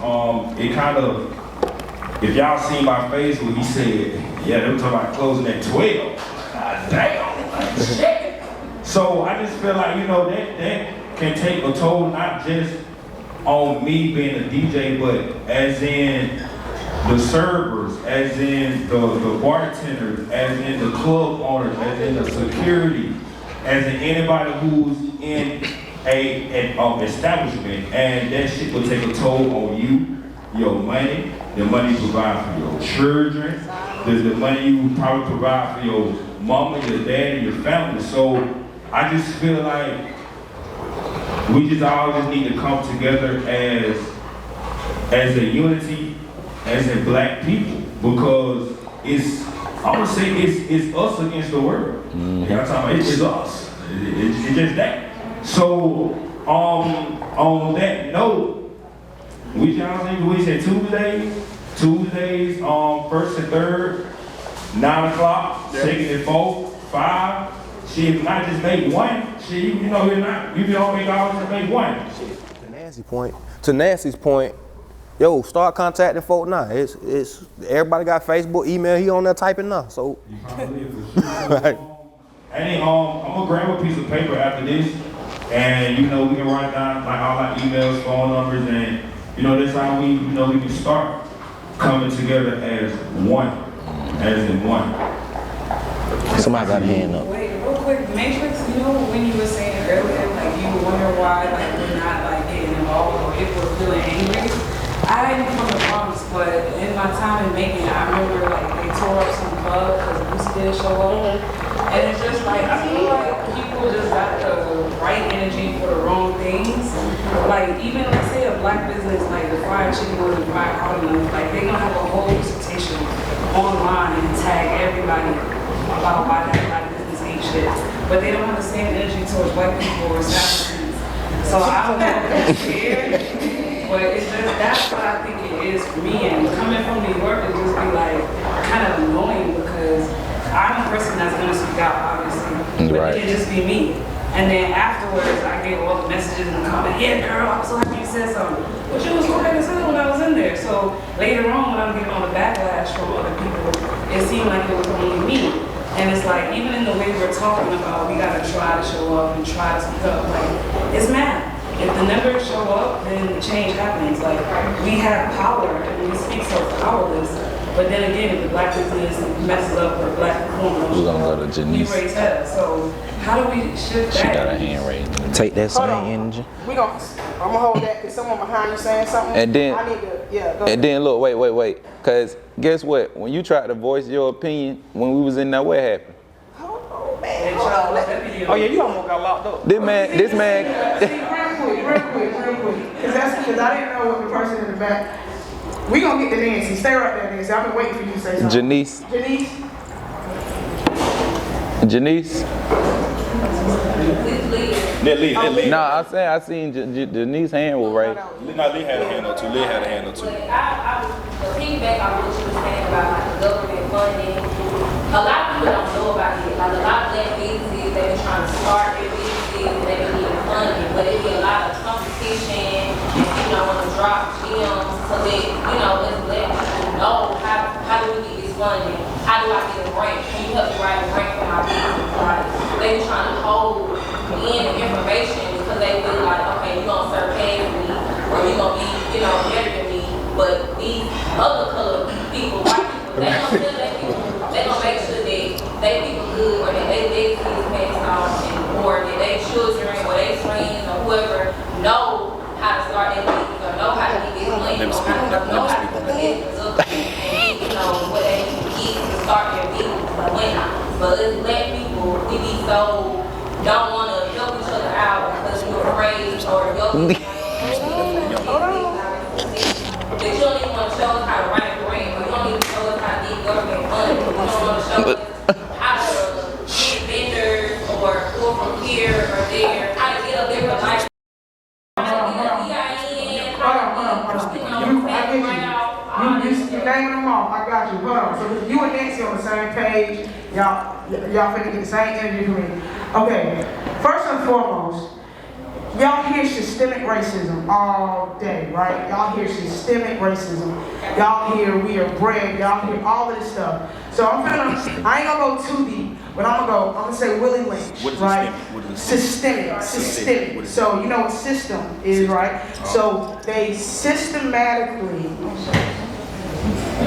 it kind of, if y'all seen my face when he said, yeah, they were talking about closing at 12. God damn, like shit. So I just feel like, you know, that can take a toll, not just on me being a DJ, but as in the servers, as in the bartenders, as in the club owners, as in the security, as in anybody who's in an establishment, and that shit will take a toll on you, your money, the money you provide for your children, the money you probably provide for your mama, your dad, and your family. So I just feel like we just all just need to come together as a unity as in black people, because I'm gonna say it's us against the world. Y'all talking about it's us. It's just that. So on that note, which y'all think we said Tuesdays, first and third, 9 o'clock, second and fourth, 5. Shit, not just make one. Shit, you know, you can only make hours to make one. To Nancy's point, yo, start contacting folk now. It's everybody got Facebook, email. He on there typing now. So. Right. Hey, I'm gonna grab a piece of paper after this, and you know we can write down like all our emails, phone numbers, and you know that's how we can start coming together as one, as in one. Somebody got a hand up. Wait, real quick, Matrix, you know when you were saying earlier, like you wonder why like we're not like getting involved or if we're feeling angry. I didn't from the Bronx, but in my time in Macon, I remember like they tore up some club because Boosie didn't show up. And it's just like, I feel like people just got the right energy for the wrong things. Like even let's say a black business like the fried chicken wasn't fried hard enough, like they're gonna have a whole dissertation online and tag everybody about why that black business ain't shit. But they don't have the same energy towards white people or establishments. So I don't know if that's weird, but it's just, that's what I think it is for me. And coming from New York, it just be like kind of annoying because I'm a person that's gonna speak out, obviously. But it just be me. And then afterwards, I get all the messages and the comments, yeah girl, I'm so happy you said something. But you was quiet as hell when I was in there. So later on, when I'm getting all the backlash from other people, it seemed like it was only me. And it's like, even in the way we're talking about, we gotta try to show up and try to speak up, like, it's math. If the numbers show up, then the change happens. Like, we have power and we speak so powerless. But then again, if the black business messes up or black performers, we're gonna go to Janice. We raise hell. So how do we shift that? She got her hand raised. Take that same energy. I'm gonna hold that because someone behind you saying something. And then, I need to, go and then look, wait. Cause guess what? When you tried to voice your opinion when we was in there, what happened? Oh man, oh yeah, you almost got locked up. This man. Real quick. Because I didn't know what the person in the back. We gonna get to Nancy. Stay right there, Nancy. I've been waiting for you to say something. Janice. Nah, I seen Janice's hand was right. No, Lee had a hand up too. I was feedback on what you were saying about like the government funding. A lot of people don't know about it. Like a lot of black businesses, they been trying to start their businesses and they been getting funding, but it be a lot of competition and people don't want to drop gems so that, you know, let's let people know how do we get this funding? How do I get a grant? Can you help me write a grant for my business? Like they be trying to hold in the information because they feel like, okay, you're gonna surpass me or you're gonna be, you know, better than me. But these other colored people, white people, they don't feel that people. They gonna make sure that they people good or that they kids passed off or that they children or they friends or whoever know how to start their business or know how to get this money or know how to put their business up and you know what they need to get to start their business or whatnot. But us black people, we be so don't want to help each other out because we're afraid or your business. But you don't even want to show us how to write a grant, or you don't even show us how to get government money. You don't want to show us how to get vendors or go from here or there, how to get a different life. You naming them all. I got you. Hold on. So you and Nancy on the same page. Y'all finna get the same energy from me. Okay. First and foremost, y'all hear systemic racism all day, right? Y'all hear systemic racism. Y'all hear we are bred. Y'all hear all of this stuff. So I ain't gonna go too deep, but I'm gonna say Willie Lynch, right? Systemic. So you know what system is, right? So they systematically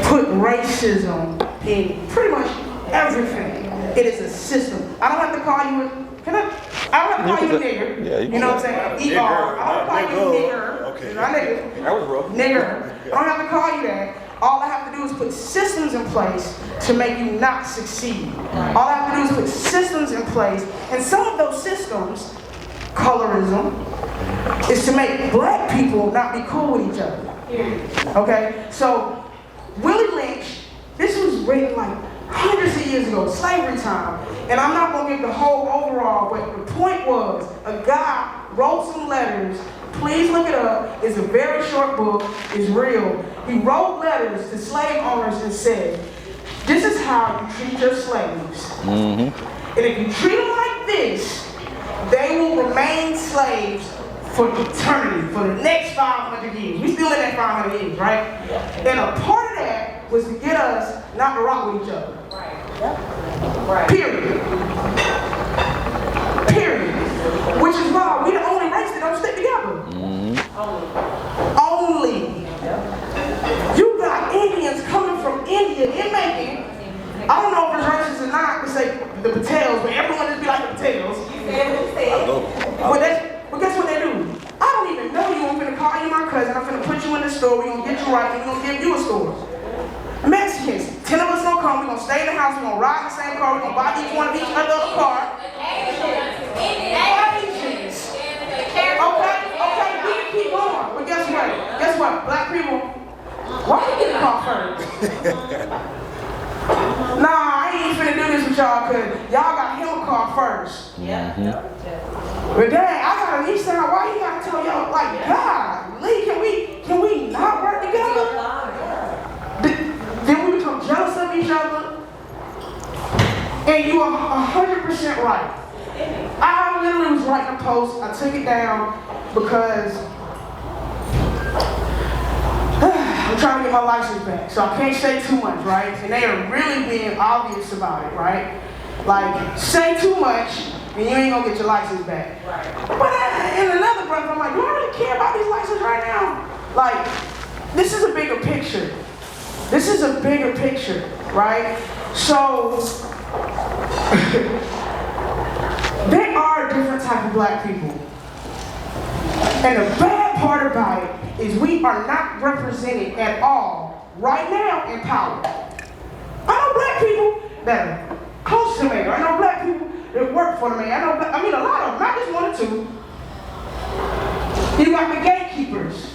put racism in pretty much everything. It is a system. I don't have to call you I don't have to call you a nigger. Yeah, you know what I'm saying? ER. I don't have to call you a nigger. Okay. Not nigger. That was rough. Nigger. I don't have to call you that. All I have to do is put systems in place to make you not succeed. All I have to do is put systems in place, and some of those systems, colorism, is to make black people not be cool with each other. Okay? So Willie Lynch, this was written like hundreds of years ago, slavery time. And I'm not gonna give the whole overall, but the point was, a guy wrote some letters. Please look it up. It's a very short book. It's real. He wrote letters to slave owners and said, this is how you treat your slaves. And if you treat them like this, they will remain slaves for eternity, for the next 500 years. We still in that 500 years, right? And a part of that was to get us not to rock with each other. Period. Period. Which is why we're the only race that don't stick together. Only. You got Indians coming from India and making, I don't know if it's racist or not to say the Patels, but everyone just be like the Patels. But guess what they do? I don't even know you. I'm finna call you my cousin. I'm finna put you in the store. We're gonna get you right. We're gonna give you a store. Mexicans, 10 of us gonna come. We're gonna stay in the house. We're gonna ride in the same car. We're gonna buy each one of each other a car. Asians. Okay, we can keep going. But guess what? Guess what? Black people, why you get a car first? Nah, I ain't finna do this with y'all because y'all got him a car first. But dang, I got a niece now. Why you gotta tell y'all, like, God, Lee, can we not work together? Then we become jealous of each other. And you are 100% right. I literally was writing a post. I took it down because I'm trying to get my license back. So I can't say too much, right? And they are really being obvious about it, right? Like, say too much, and you ain't gonna get your license back. Right. But in another breath, I'm like, do I really care about these licenses right now? Like, this is a bigger picture. This is a bigger picture, right? So, there are different types of black people. And the bad part about it is we are not represented at all right now in power. I know black people that are close to me. I know black people that work for the man. A lot of them, not just one or two. You got the gatekeepers.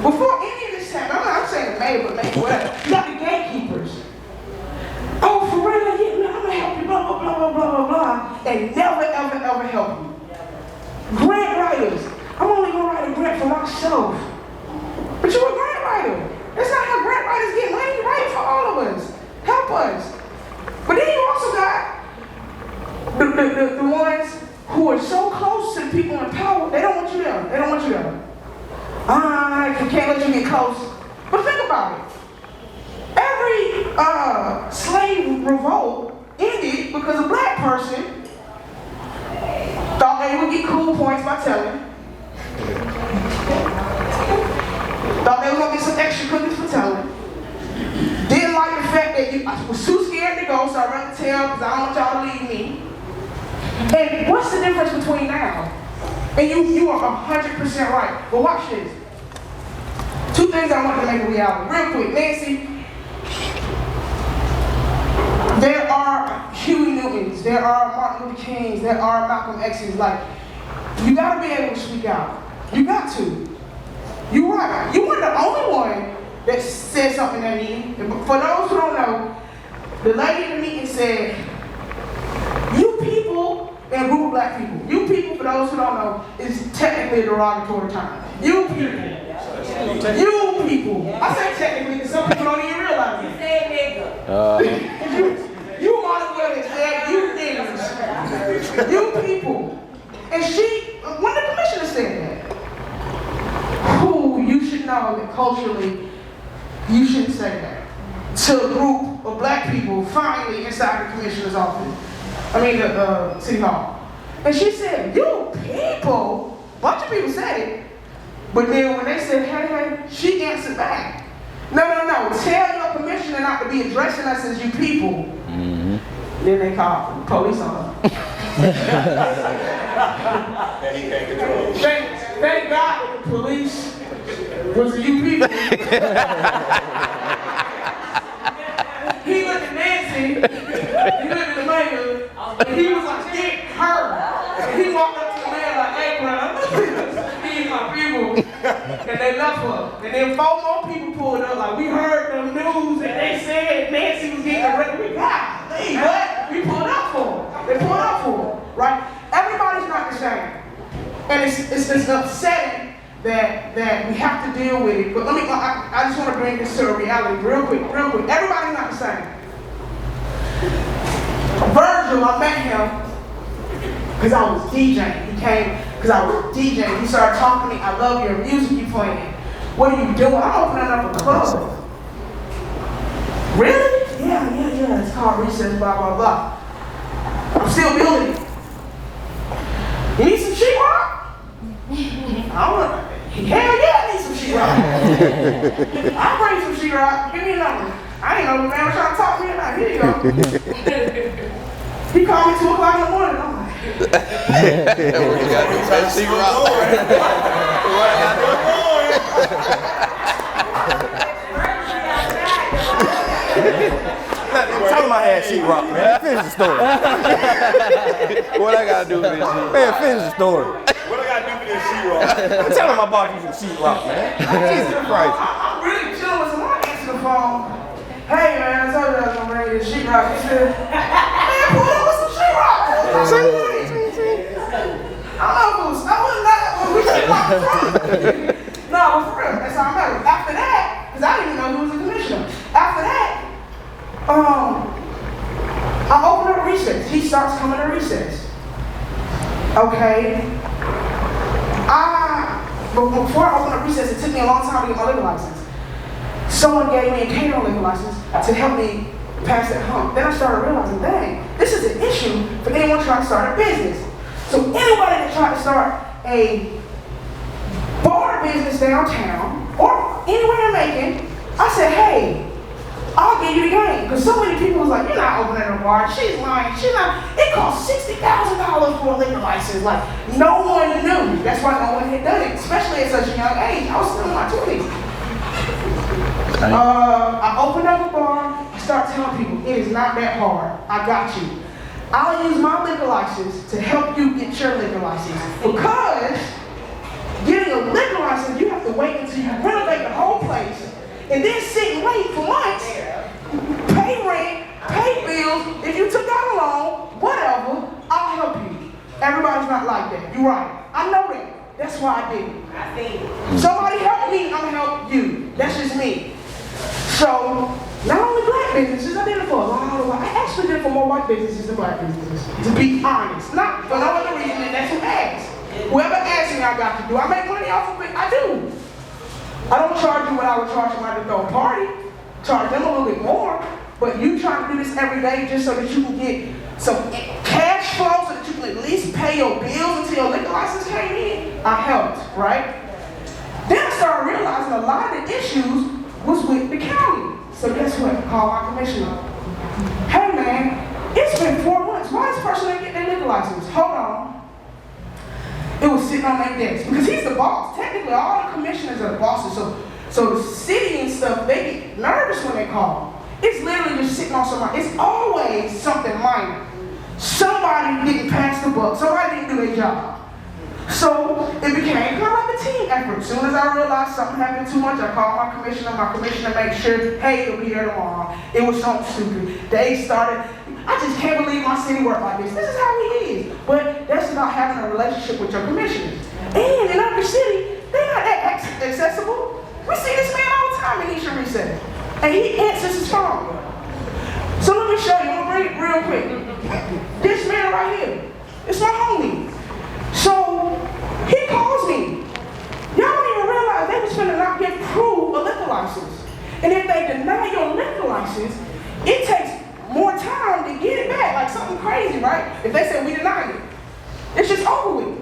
Before any of this happened, I'm not saying maybe, but maybe whatever. You got the gatekeepers. Oh, for real, yeah, man, I'm gonna help you, blah, blah, blah, blah, blah, blah, blah. And never, ever, ever help you. Grant writers. I'm only gonna write a grant for myself. But you're a grant writer. That's not how grant writers get money. Write for all of us. Help us. But then you also got the ones who are so close to the people in power, they don't want you there. They don't want you there. I can't let you get close. But think about it. Every slave revolt ended because a black person thought they would get cool points by telling. Thought they were gonna get some extra cookies for telling. Didn't like the fact that I was too scared to go, so I'd rather tell because I don't want y'all to leave me. And what's the difference between now? And you are 100% right. But watch this. Two things I want to make a reality. Real quick, Nancy. There are Huey Newtons, there are Martin Luther Kings, there are Malcolm X's. Like, you gotta be able to speak out. You got to. You're right. You weren't the only one that said something in that meeting. For those who don't know, the lady in the meeting said, you people, and a group of black people. You people, for those who don't know, is technically a derogatory term. You people. You people. I say technically because some people don't even realize it. You say nigga. You might as well have said you niggas. You people. And when the commissioner said that, who you should know that culturally you shouldn't say that to a group of black people finally inside the commissioner's office. The city hall. And she said, you people. A bunch of people said it. But then when they said, hey, she answered back. No. Tell your commissioner not to be addressing us as you people. Then they called the police on her. Thank God the police was the you people. He looked at Nancy, he looked at the mayor, and he was like, get her. And he walked up to the man like, hey, brother, these my people. And they left her. And then 4 more people pulled up, like, we heard them new Hey, what? We pulled up for them. They pulled up for them, right? Everybody's not the same. And it's upsetting that we have to deal with it. But I just want to bring this to a reality real quick. Everybody's not the same. Virgil, I met him because I was DJing. He came because I was DJing. He started talking to me. I love your music you playing. What are you doing? I'm opening up a club. Really? Yeah. It's called Recess, blah, blah, blah. I'm still building it. You need some sheetrock? I don't know. Hell yeah, I need some sheetrock. I'll bring some sheetrock. Give me a number. I ain't know the man was trying to talk to me about. Here you go. He called me 2 o'clock in the morning. I'm like, What you got to do? Say sheetrock. What I got to do? Tell him I had sheetrock, man. Finish the story. What I gotta do with this shit? Man, finish the story. What I gotta do with this sheetrock? Tell him I bought you some sheetrock, man. Jesus Christ. I'm really chilling with somebody answer the phone. Hey man, I told you I was gonna bring you this sheetrock. He said, man, pull up with some sheetrock. See? I wasn't that when we came out the front. No, but for real, that's how I met him. After that, because I didn't even know he was a commissioner. After that, I opened up recess. He starts coming to recess. Okay. But before I opened up recess, it took me a long time to get my liquor license. Someone gave me a catering liquor license to help me pass that hump. Then I started realizing, dang, this is an issue for anyone trying to start a business. So anybody that tried to start a bar business downtown or anywhere in Macon, I said, hey, I'll give you the game. Because so many people was like, you're not opening a bar. She's lying. She's not. It costs $60,000 for a liquor license. Like, no one knew. That's why no one had done it, especially at such a young age. I was still in my 20s. I opened up a bar. I start telling people, it is not that hard. I got you. I'll use my liquor license to help you get your liquor license. Because getting a liquor license, you have to wait until you renovate the whole place and then sit and wait for months, pay rent, pay bills. If you took out a loan, whatever, I'll help you. Everybody's not like that. You're right. I know that. That's why I did it. I think somebody help me, I'm gonna help you. That's just me. So, not only black businesses, I did it for a lot of while. I actually did it for more white businesses than black businesses, to be honest. Not for no other reason than that's who asked. Whoever asked me, I got to do. I make money off of it, I do. I don't charge you what I would charge somebody to throw a party. Charge them a little bit more, but you trying to do this every day just so that you can get some cash flow so that you can at least pay your bills until your liquor license came in. I helped, right? Then I started realizing a lot of the issues was with the county. So guess what? I called my commissioner. Hey man, it's been 4 months. Why this person ain't getting their liquor license? Hold on. It was sitting on their desk because he's the boss. Technically, all the commissioners are the bosses. So the city and stuff, they get nervous when they call. It's literally just sitting on somebody. It's always something minor. Somebody didn't pass the buck. Somebody didn't do their job. So it became kind of like a team effort. As soon as I realized something happened too much, I called my commissioner. My commissioner made sure, hey, it'll be there tomorrow. It was something stupid. They started. I just can't believe my city worked like this. This is how he is. But that's about having a relationship with your commissioners. And in our city, they're not that accessible. We see this man all the time in Eastern Recess. And he answers his phone. So let me show you. I'm going to bring it real quick. This man right here, it's my homie. So he calls me. Y'all don't even realize they was finna not give crew a liquor license. And if they deny your liquor license, it takes more time to get it back, like something crazy, right? If they say we denied it, it's just over with.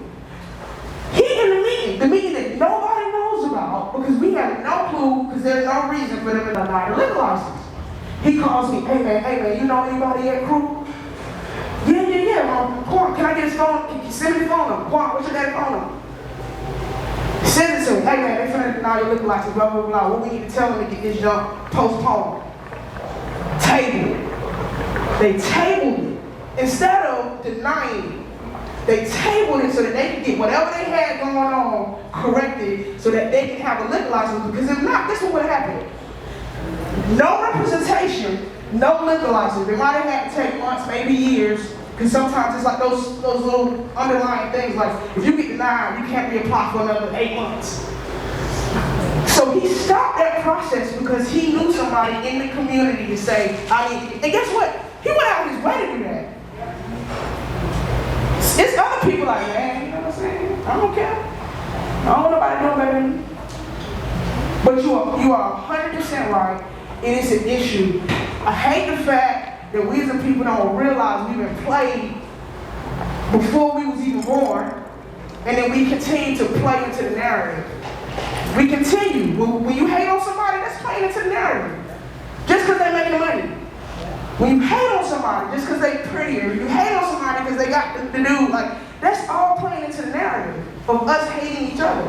He in the meeting that nobody knows about, because we have no clue, because there's no reason for them to deny the liquor license. He calls me, hey man, you know anybody at crew? Yeah, Quan, can I get his phone? Can you send me the phone number? Quan, what's your dad's phone number? Send it to me. Hey man, they finna deny your liquor license, blah, blah, blah. What we need to tell them to get this junk postponed. Table it. They tabled it. Instead of denying it, they tabled it so that they can get whatever they had going on corrected so that they can have a liquor license. Because if not, this is what happened. No representation, no liquor license. They might have had to take months, maybe years, because sometimes it's like those little underlying things, like if you get denied, you can't reapply for another 8 months. So he stopped that process because he knew somebody in the community to say, and guess what? He went out of his way to do that. It's other people like, man, you know what I'm saying? I don't care. I don't want nobody doing better than me. But you are 100% right. It is an issue. I hate the fact that we as a people don't realize we've been played before we was even born, and then we continue to play into the narrative. We continue. When you hate on somebody, that's playing into the narrative. Just because they're making money. When you hate on somebody, just because they're prettier, you hate on somebody because they got the dude, like, that's all playing into the narrative of us hating each other.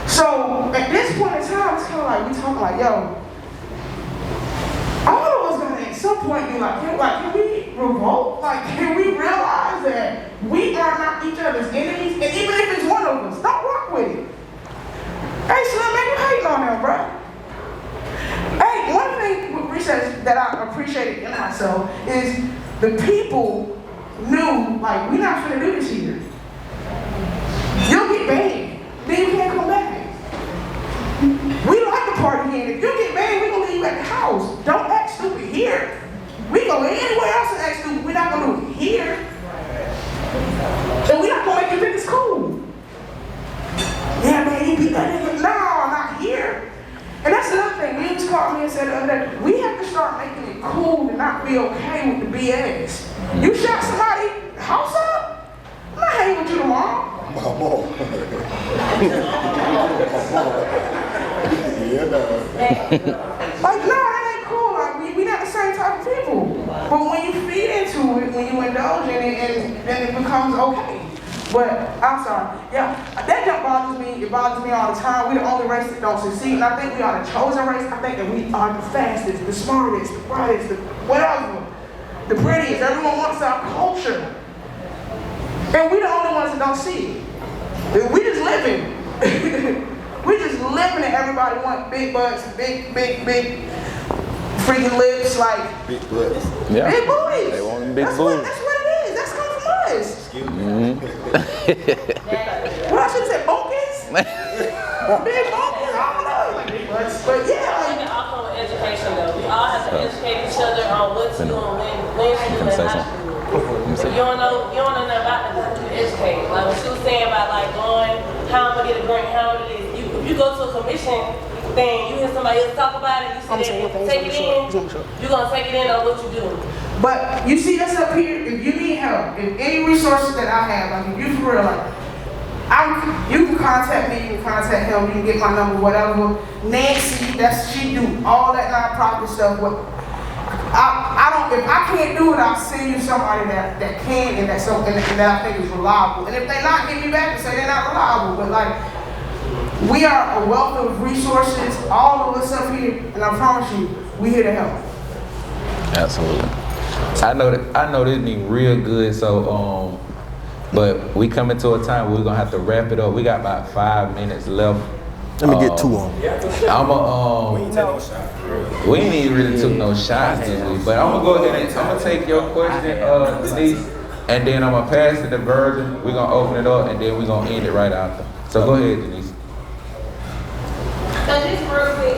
So, at this point in time, it's kind of like, we talking like, yo, all of us gonna at some point be like, can we revolt? Like, can we realize that we are not each other's enemies? And even if it's one of us, don't rock with it. Hey, Slim, man, you hating on them, bro. Hey, one thing with research that I appreciated in myself is the people knew, like, we're not finna do this here. You'll get banned, then you can't come back. We like the party here. If you get banned, we're gonna leave you at the house. Don't act stupid here. We go anywhere else and act stupid. We're not gonna do it here. And we're not gonna make you think it's cool. Yeah, man, you beat that nigga. No, not here. And that's another thing. You just called me and said the other day, we have to start making it cool to not be okay with the BS. You shot somebody, house up? I'm not hanging with you tomorrow. Like, no, that ain't cool. Like, we not the same type of people. But when you feed into it, when you indulge in it, and then it becomes okay. But I'm sorry, yeah, that jump bothers me. It bothers me all the time. We're the only race that don't succeed, and I think we are the chosen race. I think that we are the fastest, the smartest, the brightest, the whatever, the prettiest. Everyone wants our culture, and we're the only ones that don't see it. We just living. We just living, and everybody wants big butts, big freaking lips, like big butts. Yeah. Big booties. They want them big booties. That's what it is. That's coming from us. What I should say, bonkers? Big bonkers? I don't know. But yeah. I think also with education though. We all have to educate each other on what to do and when to do and how to do it. If you don't know nothing about it, you educate. Like what she was saying about like going, how I'm gonna get a grant, how it is. If you go to a commission thing, you hear somebody else talk about it, you sit there and take it in, you're gonna take it in on what you do. But you see this up here, if you need help, if any resources that I have, like if you for real, like, you can contact me, you can contact him, you can get my number, whatever. Nancy, she do all that nonprofit stuff. If I can't do it, I'll send you somebody that can and that I think is reliable. And if they're not, hit me back and say they're not reliable. But like, we are a wealth of resources, all of us up here, and I promise you, we here to help. Absolutely. I know this be real good, so but we coming to a time where we're gonna have to wrap it up. We got about 5 minutes left. Let me get 2 on. We ain't even really took no shots this week, but I'm gonna go ahead and I'm gonna take your question, Denise, and then I'm gonna pass it to Virgil. We're gonna open it up, and then we're gonna end it right after. So go ahead, Denise. So just real quick,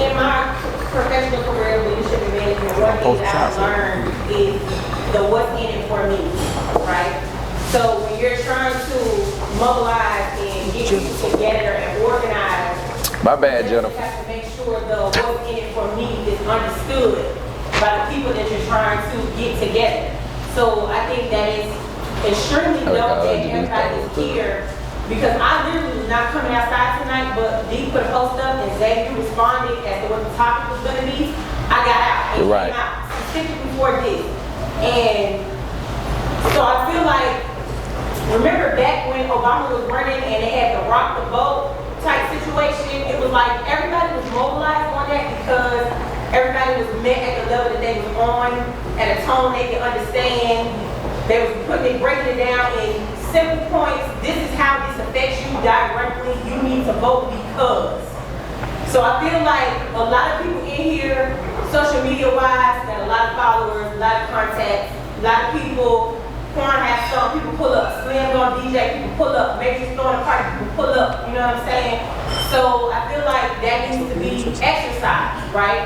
in my professional career, leadership and management, one thing I've learned is the what's in it for me, right? So when you're trying to mobilize and get people together and organize, my bad, Jennifer. You have to make sure the what's in it for me is understood by the people that you're trying to get together. So I think that is extremely dope that everybody is here. Because I literally was not coming outside tonight, but Dee put a post up and Xavier responded as to what the topic was going to be. I got out and came out specifically for this. And so I feel like, remember back when Obama was running and they had the rock the boat type situation, it was like everybody was mobilized on that because everybody was met at the level that they was on, at a tone they could understand. They was breaking it down in simple points. This is how this affects you directly. You need to vote because. So I feel like a lot of people in here, social media wise, got a lot of followers, a lot of contacts, a lot of people. Porn has some people pull up, Slim on DJ, people pull up, Matrix throwing a party, people pull up, you know what I'm saying? So I feel like that needs to be exercised, right?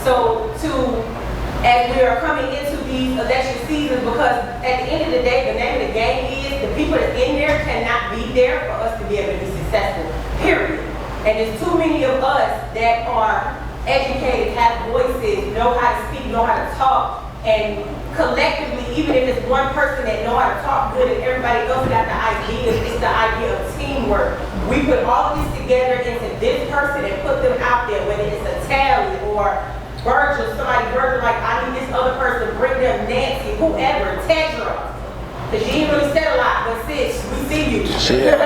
So as we are coming into these election seasons, because at the end of the day, the name of the game is the people that's in there cannot be there for us to be able to be successful, period. And there's too many of us that are educated, have voices, know how to speak, know how to talk, and collectively, even if it's one person that know how to talk good and everybody else got the ideas, it's the idea of teamwork. We put all of this together into this person and put them out there, whether it's a Tally or Virgil, Virgil, like I need this other person, bring them Nancy, whoever, Tedra. Because she ain't really said a lot, but sis, we see you. She had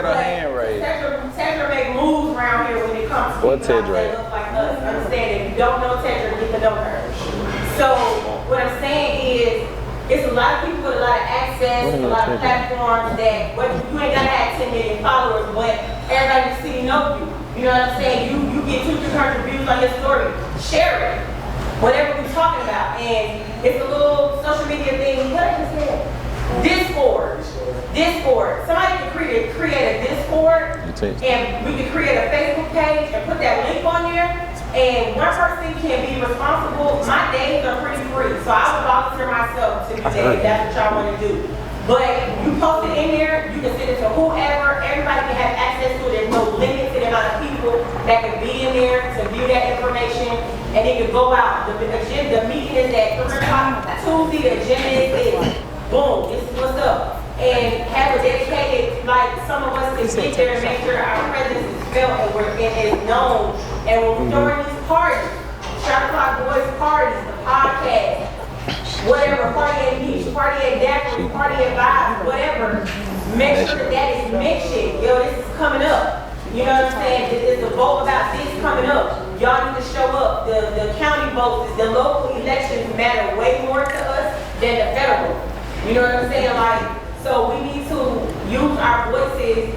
her hand raised. Tedra make moves around here when it comes to What people Tedra? that look like us. Understand, if you don't know Tedra, get to know her. So what I'm saying is, it's a lot of people with a lot of access, a lot of platforms that you ain't gotta have 10 million followers, but everybody in the city knows you. You know what I'm saying? You get 200-300 views on your story. Share it. Whatever we're talking about. And it's a little social media thing. What I just said? Discord. Somebody can create a Discord, and we can create a Facebook page and put that link on there. And one person can be responsible. My days are pretty free, so I would volunteer myself to do that if that's what y'all want to do. But you post it in there, you can send it to whoever. Everybody can have access to it. There's no limit to the amount of people that can be in there to view that information, and it can go out. The meeting is at 3 o'clock Tuesday. The agenda is boom. This is what's up. And have a dedicated, like some of us can get there and make sure our presence is felt and is known. And when we during these parties, Shot O'Clock Boys parties, the podcast, whatever, party at beach, party at Daiquiri, party at Vibes, whatever, make sure that is mentioned. Yo, this is coming up. You know what I'm saying? There's a vote about this coming up. Y'all need to show up. The county votes, the local elections matter way more to us than the federal. You know what I'm saying? Like, so we need to use our voices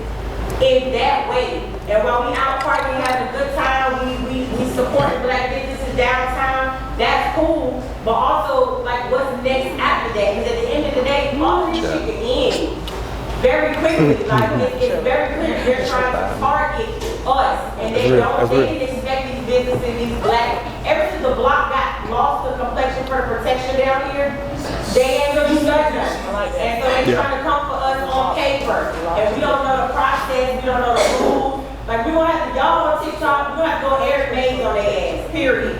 in that way. And while we out partying, having a good time, we support the black businesses downtown, that's cool. But also, like, what's next after that? Because at the end of the day, all of this shit can end very quickly. Like, it's very clear they're trying to target us. And they didn't expect these businesses, these black, ever since the block got lost the complexion for protection down here, they ain't really done nothing. And so they're trying to come for us on paper. And we don't know the process, we don't know the rules. Like, we don't have to, y'all on TikTok, we don't have to go Eric Mays on their ass, period.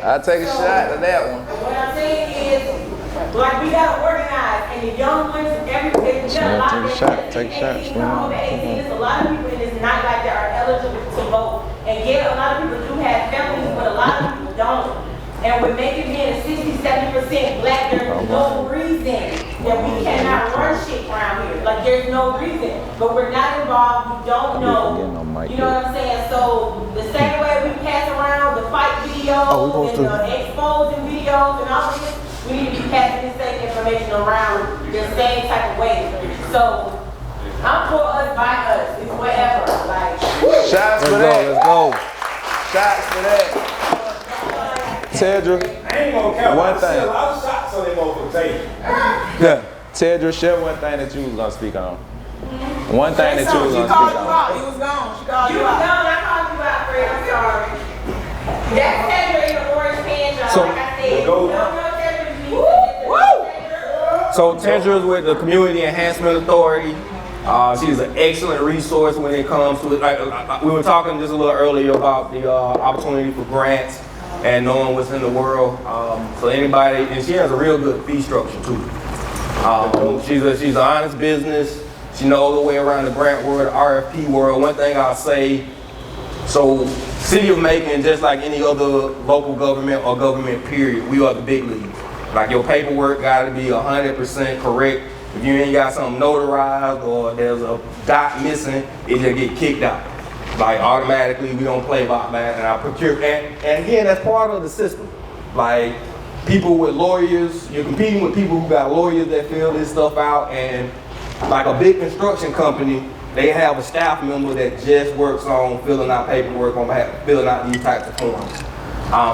I'll take a shot at that one. What I'm saying is, like, we gotta organize, and the young ones, everything, we got a lot of Take a shot. over 18, there's a lot of people in this nightlife that are eligible to vote. And yeah, a lot of people do have families, but a lot of people don't. And we're making being a 60-70% black, there's no reason that we cannot run shit around here. Like, there's no reason. But we're not involved, we don't know. You know what I'm saying? So the same way we pass around the fight videos and the exposing videos and all of this, we need to be passing this same information around the same type of way. So I'm for us, by us, it's whatever. Like, Shots for that. Let's go. Shots for that. Tedra, I ain't gonna count. one thing. A lot of shots on them over the table. Yeah. Tedra, share one thing that you was gonna speak on. One thing that you was gonna speak on. He was gone. She called you you was out. gone, I called you out, Fred, I'm sorry. That's Tedra in the orange pants, y'all. So- Like I said, you don't know Tedra, you need to So Tendra's with the Community Enhancement Authority. She's an excellent resource when it comes to it. Like, we were talking just a little earlier about the opportunity for grants and knowing what's in the world. So anybody, and she has a real good fee structure too. She's an honest business. She knows the way around the grant world, the RFP world. One thing I'll say, so City of Macon, just like any other local government or government period, we are the big leagues. Like, your paperwork gotta be 100% correct. If you ain't got something notarized or there's a dot missing, it just get kicked out. Like, automatically, we don't play by that. And I procure, and again, that's part of the system. Like, people with lawyers, you're competing with people who got lawyers that fill this stuff out, and like a big construction company, they have a staff member that just works on filling out paperwork filling out these types of forms.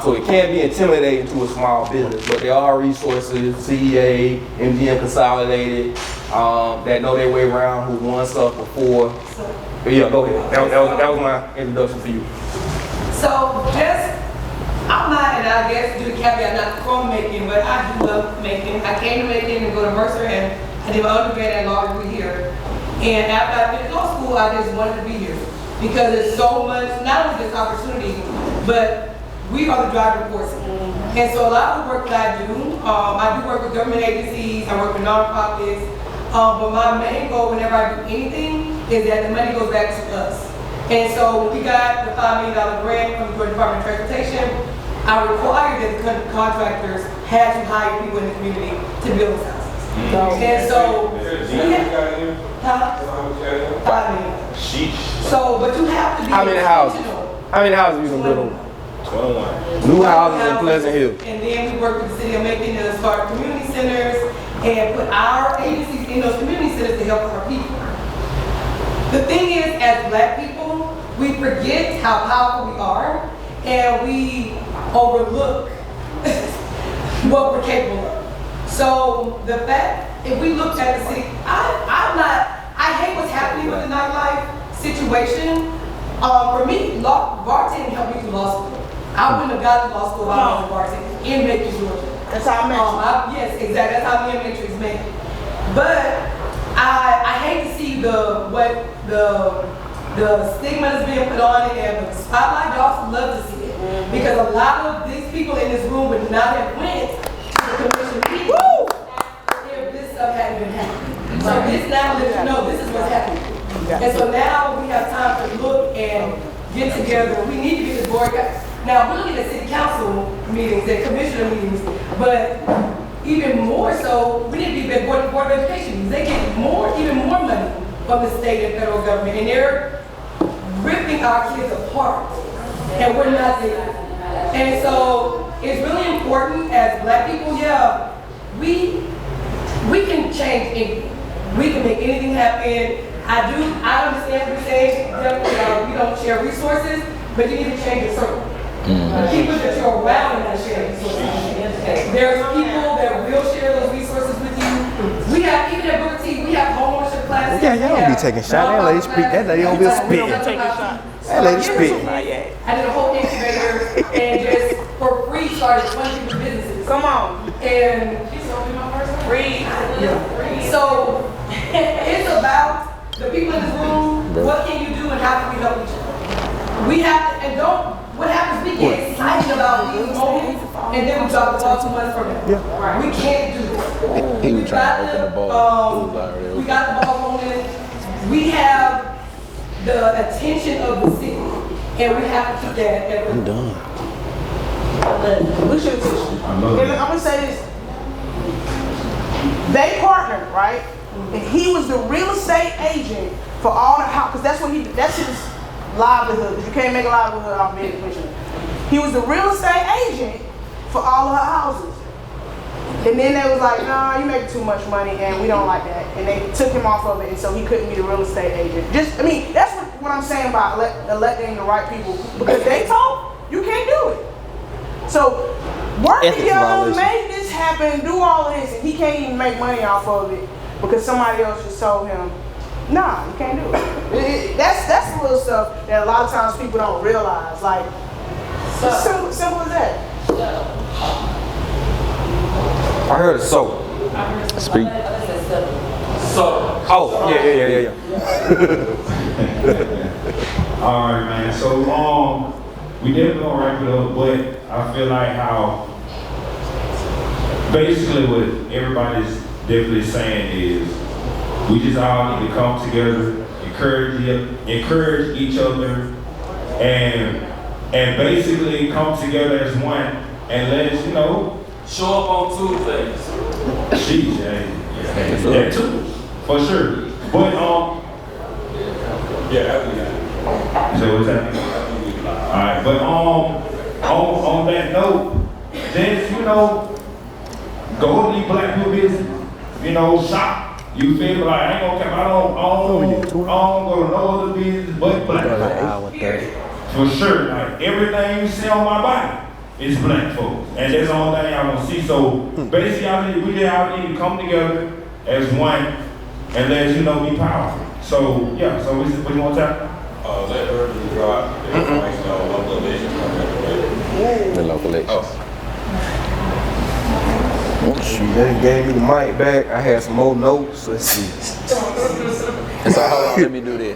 So it can be intimidating to a small business, but there are resources, CEA, MGM Consolidated, that know their way around, who won stuff before. But yeah, go ahead. That was my introduction to you. So I'm not, and I guess do the caveat, not from Macon, but I do love Macon. I came to Macon and go to Mercer, and I did my undergrad and law degree here. And after I finished law school, I just wanted to be here because there's so much, not only this opportunity, but we are the driving force. And so a lot of the work that I do work with government agencies, I work with nonprofits, but my main goal whenever I do anything is that the money goes back to us. And so when we got the $5 million grant from the Georgia Department of Transportation, I required that the contractors had to hire people in the community to build those houses. And so, $5 million. So, but you have to be How many houses? How many houses you can build on? 21. New houses in Pleasant Hill. And then we work with the city of Macon to start community centers and put our agencies in those community centers to help our people. The thing is, as Black people, we forget how powerful we are, and we overlook what we're capable of. So the fact, if we looked at the city, I hate what's happening with the nightlife situation. For me, bartending helped me through law school. I wouldn't have got to law school if I wasn't bartending in Macon, Georgia. That's how I met you. Yes, exactly. That's how me and Matrix met. But I hate to see the stigma that's being put on it and the spotlight. I also love to see it because a lot of these people in this room would not have went to the commission meeting if this stuff hadn't been happening. So this now lets you know this is what's happening. And so now we have time to look and get together. We need to get this board. Now we're looking at city council meetings and commissioner meetings, but even more so, we need to be at board of education meetings. They get even more money from the state and federal government, and they're ripping our kids apart, and we're not there. And so it's really important as Black people. Yeah, we can change anything. We can make anything happen. I understand what you're saying. We don't share resources, but you need to change your circle. The people that you're around are not sharing resources. There's people that will share those resources with you. We have, even at Booker T, we have homeownership classes. Yeah, y'all don't be taking shots. That lady speak. That lady don't be spitting. That lady spitting. I did a whole incubator and just for free started 20 different businesses. Come on. And free. So it's about the people in this room, what can you do and how can we help each other? We have to, and what happens, we get excited about these moments and then we drop the ball 2 months from now. Yeah. We can't do this. He was trying to open the ball. We got the ball rolling. We have the attention of the city and we have to keep that. I'm done. We should teach. I'm gonna say this. They partnered, right? And he was the real estate agent for all the house, because that's his livelihood. You can't make a livelihood off being a commissioner. He was the real estate agent for all of her houses. And then they was like, no, you make too much money and we don't like that. And they took him off of it, and so he couldn't be the real estate agent. That's what I'm saying about electing the right people, because they told you can't do it. So work together, make this happen, do all this, and he can't even make money off of it because somebody else just told him, nah, you can't do it. That's the little stuff that a lot of times people don't realize. Like, simple as that. I heard a so. Speak. So. Oh, yeah. All right, man. So, we definitely gonna wrap it up, but I feel like how basically what everybody's definitely saying is we just all need to come together, encourage each other, and basically come together as one and let's show up on Tuesdays. Jeez, yeah, too, for sure. But so what's happening? Alright, but on that note, just go to these Black people business, shop, You feel me? Like, I ain't gonna cap. I don't go to no other business but black folks. For sure. Like, everything you see on my body is black folks. And that's the only thing y'all gonna see. So, basically, we all need to come together as one and let you know be powerful. So, yeah. So, what you want to tell? Let Virgil drop the information on local elections coming up. The local elections. Shoot, they gave me the mic back. I had some more notes. Let's see. And so hold on, let me do this.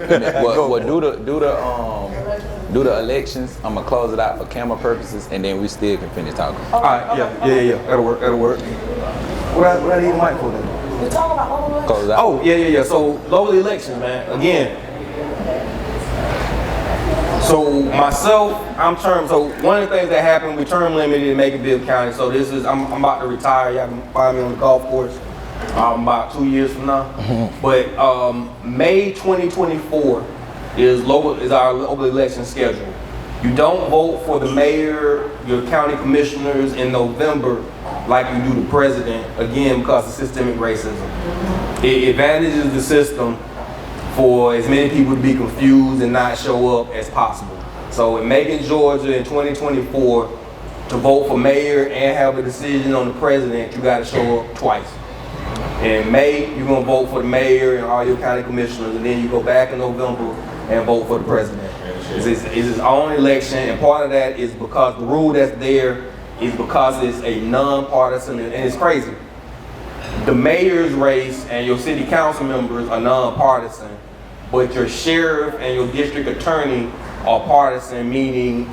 Do the elections. I'm gonna close it out for camera purposes, and then we still can finish talking. All right, yeah. That'll work. What I need the mic for then? We talking about local elections. Close it out. Oh, yeah. So local elections, man. Again. So myself, so one of the things that happened, we term limited in Macon County. So I'm about to retire. Y'all can find me on the golf course about 2 years from now. But May 2024 is our local election schedule. You don't vote for the mayor, your county commissioners in November like you do the president, again, because of systemic racism. It advantages the system for as many people to be confused and not show up as possible. So in Macon, Georgia in 2024, to vote for mayor and have a decision on the president, you gotta show up twice. In May, you're gonna vote for the mayor and all your county commissioners, and then you go back in November and vote for the president. It's his own election, and part of that is because the rule that's there is because it's a non-partisan, and it's crazy. The mayor's race and your city council members are non-partisan, but your sheriff and your district attorney are partisan, meaning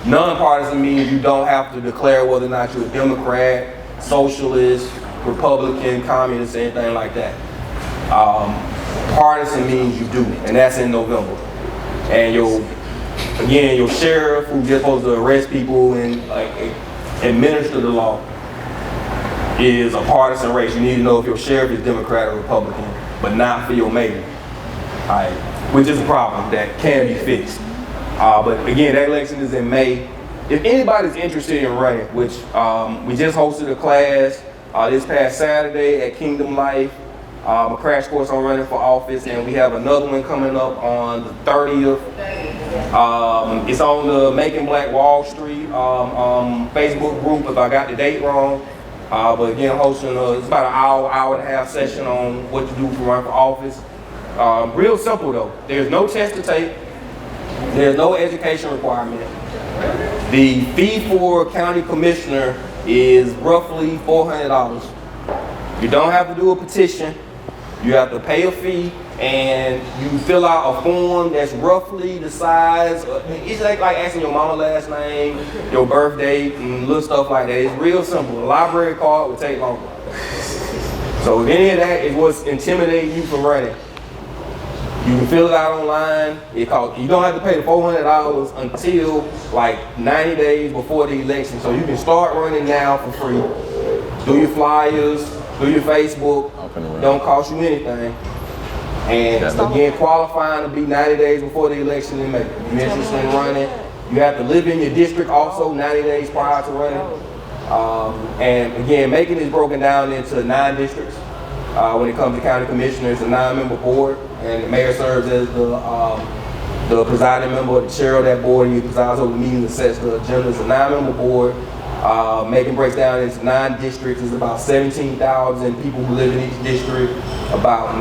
non-partisan means you don't have to declare whether or not you're a Democrat, socialist, Republican, communist, anything like that. Partisan means you do, and that's in November. And your sheriff, who's just supposed to arrest people and administer the law, is a partisan race. You need to know if your sheriff is Democrat or Republican, but not for your mayor. All right, which is a problem that can be fixed. But again, that election is in May. If anybody's interested in running, which we just hosted a class this past Saturday at Kingdom Life, a crash course on running for office, and we have another one coming up on the 30th. It's on the Making Black Wall Street Facebook group, if I got the date wrong. But again, hosting it's about an hour and a half session on what to do to run for office. Real simple though. There's no test to take. There's no education requirement. The fee for a county commissioner is roughly $400. You don't have to do a petition. You have to pay a fee, and you fill out a form that's roughly the size. It's like asking your mama last name, your birth date, and little stuff like that. It's real simple. A library card would take longer. So if any of that is what's intimidating you from running, you can fill it out online. You don't have to pay the $400 until like 90 days before the election. So you can start running now for free. Do your flyers, do your Facebook. Don't cost you anything. And again, qualifying to be 90 days before the election in May. If you're interested in running, you have to live in your district also 90 days prior to running. And again, Macon is broken down into 9 districts. When it comes to county commissioners, a 9-member board, and the mayor serves as the presiding member or the chair of that board, and he presides over the meetings and sets the agenda. It's a 9-member board. Macon breaks down into 9 districts. It's about 17,000 people who live in each district. About